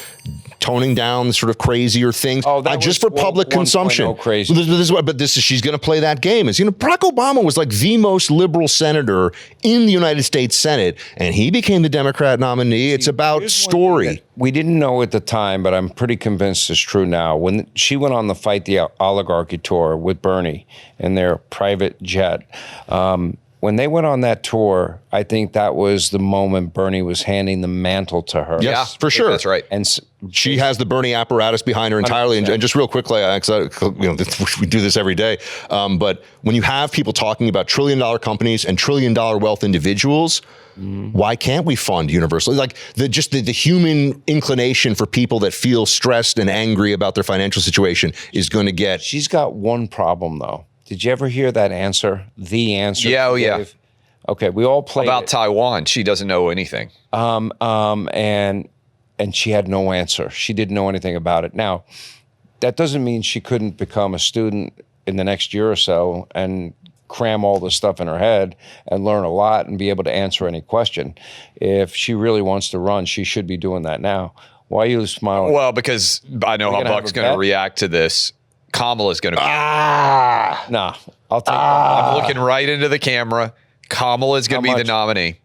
Speaker 3: toning down the sort of crazier things just for public consumption.
Speaker 1: Crazy.
Speaker 3: She's going to play that game. Barack Obama was like the most liberal senator in the United States Senate, and he became the Democrat nominee. It's about story.
Speaker 1: We didn't know at the time, but I'm pretty convinced it's true now. When she went on the Fight the Oligarchy tour with Bernie in their private jet, when they went on that tour, I think that was the moment Bernie was handing the mantle to her.
Speaker 3: Yes, for sure.
Speaker 2: That's right.
Speaker 1: And
Speaker 3: she has the Bernie apparatus behind her entirely. And just real quickly, we do this every day, but when you have people talking about trillion-dollar companies and trillion-dollar wealth individuals, why can't we fund universally? Like the human inclination for people that feel stressed and angry about their financial situation is going to get.
Speaker 1: She's got one problem, though. Did you ever hear that answer? The answer?
Speaker 2: Yeah, oh yeah.
Speaker 1: Okay, we all played
Speaker 2: about Taiwan. She doesn't know anything.
Speaker 1: And she had no answer. She didn't know anything about it. Now, that doesn't mean she couldn't become a student in the next year or so and cram all this stuff in her head and learn a lot and be able to answer any question. If she really wants to run, she should be doing that now. Why are you smiling?
Speaker 2: Well, because I know how Buck's going to react to this. Kamala's going to be.
Speaker 1: Nah, I'll take that.
Speaker 2: I'm looking right into the camera. Kamala's going to be the nominee.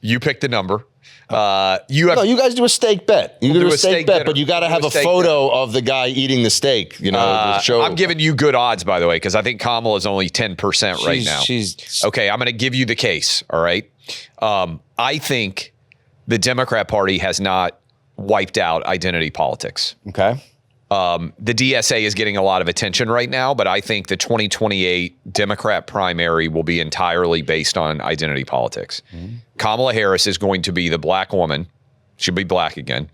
Speaker 2: You pick the number. You
Speaker 3: guys do a steak bet. You do a steak bet, but you got to have a photo of the guy eating the steak.
Speaker 2: I'm giving you good odds, by the way, because I think Kamala is only 10% right now. Okay. I'm going to give you the case. All right. I think the Democrat Party has not wiped out identity politics.
Speaker 1: Okay.
Speaker 2: The DSA is getting a lot of attention right now, but I think the 2028 Democrat primary will be entirely based on identity politics. Kamala Harris is going to be the black woman. She'll be black again.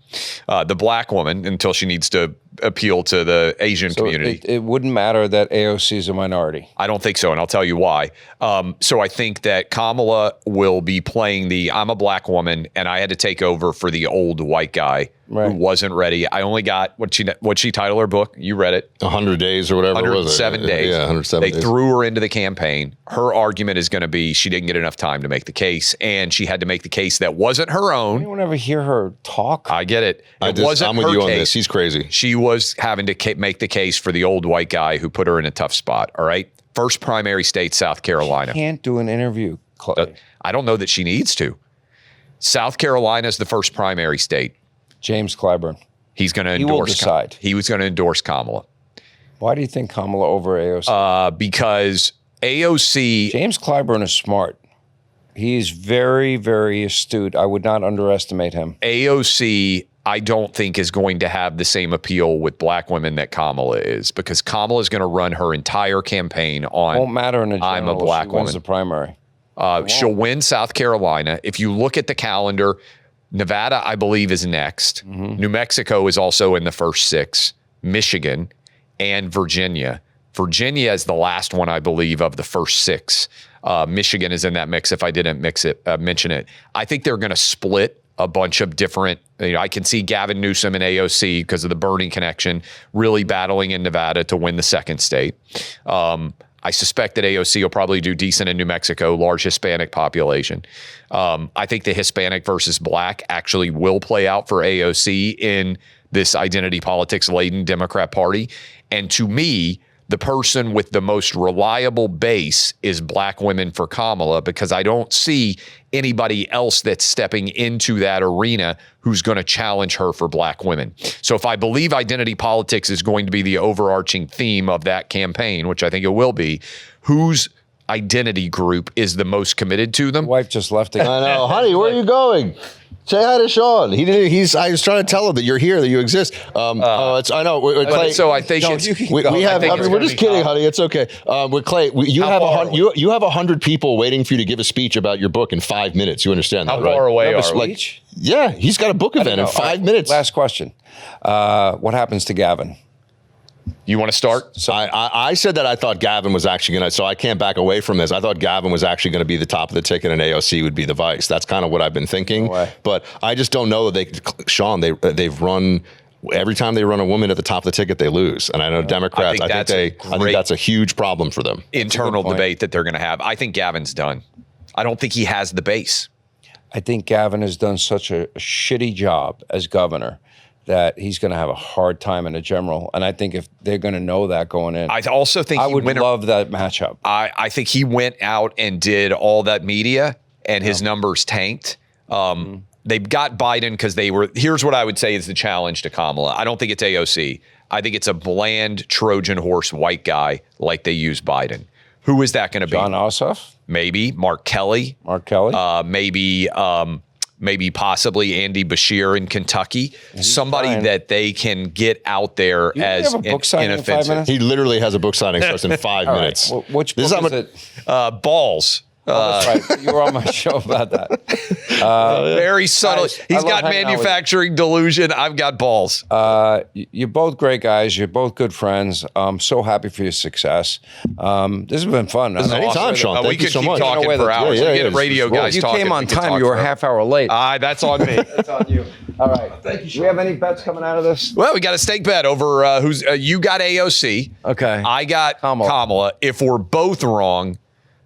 Speaker 2: The black woman until she needs to appeal to the Asian community.
Speaker 1: It wouldn't matter that AOC is a minority.
Speaker 2: I don't think so, and I'll tell you why. So I think that Kamala will be playing I'm a black woman, and I had to take over for the old white guy who wasn't ready. I only got, what'd she title her book? You read it.
Speaker 3: 100 days or whatever it was.
Speaker 2: 107 days.
Speaker 3: Yeah, 107 days.
Speaker 2: They threw her into the campaign. Her argument is going to be she didn't get enough time to make the case, and she had to make the case that wasn't her own.
Speaker 1: Anyone ever hear her talk?
Speaker 2: I get it.
Speaker 3: I'm with you on this. He's crazy.
Speaker 2: She was having to make the case for the old white guy who put her in a tough spot. All right. First primary state, South Carolina.
Speaker 1: Can't do an interview. Clay.
Speaker 2: I don't know that she needs to. South Carolina is the first primary state.
Speaker 1: James Clyburn.
Speaker 2: He's going to endorse.
Speaker 1: He will decide.
Speaker 2: He was going to endorse Kamala.
Speaker 1: Why do you think Kamala over AOC?
Speaker 2: Because AOC.
Speaker 1: James Clyburn is smart. He's very, very astute. I would not underestimate him.
Speaker 2: AOC, I don't think, is going to have the same appeal with black women that Kamala is, because Kamala is going to run her entire campaign on
Speaker 1: Won't matter in a general.
Speaker 2: I'm a black
Speaker 1: she
Speaker 2: woman.
Speaker 1: wins the primary.
Speaker 2: She'll win South Carolina. If you look at the calendar, Nevada, I believe, is next. New Mexico is also in the first 6. Michigan and Virginia. Virginia is the last one, I believe, of the first 6. Michigan is in that mix if I didn't mention it. I think they're going to split a bunch of different, I can see Gavin Newsom and AOC, because of the Bernie connection, really battling in Nevada to win the second state. I suspect that AOC will probably do decent in New Mexico, large Hispanic population. I think the Hispanic versus black actually will play out for AOC in this identity politics laden Democrat Party. And to me, the person with the most reliable base is black women for Kamala, because I don't see anybody else that's stepping into that arena who's going to challenge her for black women. So if I believe identity politics is going to be the overarching theme of that campaign, which I think it will be, whose identity group is the most committed to them?
Speaker 1: Wife just left again.
Speaker 3: I know, honey. Where are you going? Say hi to Sean. He didn't. I was trying to tell him that you're here, that you exist. I know. Clay,
Speaker 2: so I think
Speaker 3: we have. We're just kidding, honey. It's okay. With Clay, you have 100 people waiting for you to give a speech about your book in 5 minutes. You understand that, right?
Speaker 2: How far away are we?
Speaker 1: Speech?
Speaker 3: Yeah, he's got a book event in 5 minutes.
Speaker 1: Last question. What happens to Gavin?
Speaker 2: You want to start?
Speaker 3: So I said that I thought Gavin was actually going to, so I can't back away from this. I thought Gavin was actually going to be the top of the ticket and AOC would be the vice. That's kind of what I've been thinking.
Speaker 1: No way.
Speaker 3: But I just don't know that they've run, every time they run a woman at the top of the ticket, they lose. And I know Democrats, I think that's a huge problem for them.
Speaker 2: Internal debate that they're going to have. I think Gavin's done. I don't think he has the base.
Speaker 1: I think Gavin has done such a shitty job as governor that he's going to have a hard time in a general. And I think if they're going to know that going in,
Speaker 2: I also think
Speaker 1: I would love that matchup.
Speaker 2: I think he went out and did all that media and his numbers tanked. They've got Biden because here's what I would say is the challenge to Kamala. I don't think it's AOC. I think it's a bland Trojan horse white guy like they use Biden. Who is that going to be?
Speaker 1: John Ossoff?
Speaker 2: Maybe. Mark Kelly. Maybe possibly Andy Bashir in Kentucky. Somebody that they can get out there as inoffensive.
Speaker 3: He literally has a book signing starts in 5 minutes.
Speaker 1: Well, which book is it?
Speaker 2: Balls.
Speaker 1: That's right. You were on my show about that.
Speaker 2: Very subtle. He's got manufacturing delusion. I've got balls.
Speaker 1: You're both great guys. You're both good friends. I'm so happy for your success. This has been fun.
Speaker 3: Anytime, Sean. Thank you so much.
Speaker 2: We could keep talking for hours. We get radio guys talking.
Speaker 1: You came on time. You were a half hour late.
Speaker 2: That's on me.
Speaker 1: That's on you. All right. Thank you, Sean. Do we have any bets coming out of this?
Speaker 2: Well, we got a stake bet over who's. You got AOC.
Speaker 1: Okay.
Speaker 2: I got Kamala. If we're both wrong,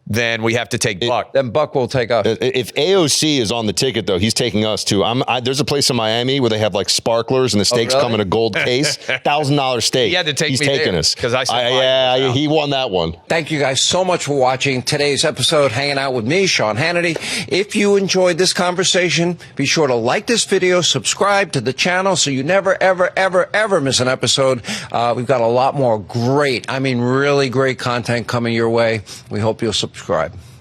Speaker 2: then we have to take Buck.
Speaker 1: Then Buck will take us.
Speaker 3: If AOC is on the ticket, though, he's taking us too. There's a place in Miami where they have like sparklers and the steaks come in a gold case. $1,000 steak.
Speaker 2: He had to take
Speaker 3: he's
Speaker 2: me
Speaker 3: taking
Speaker 2: there,
Speaker 3: us.
Speaker 2: because I said
Speaker 3: he won that one.
Speaker 1: Thank you guys so much for watching today's episode, hanging out with me, Sean Hannity. If you enjoyed this conversation, be sure to like this video, subscribe to the channel so you never, ever, ever, ever miss an episode. We've got a lot more great, really great content coming your way. We hope you'll subscribe.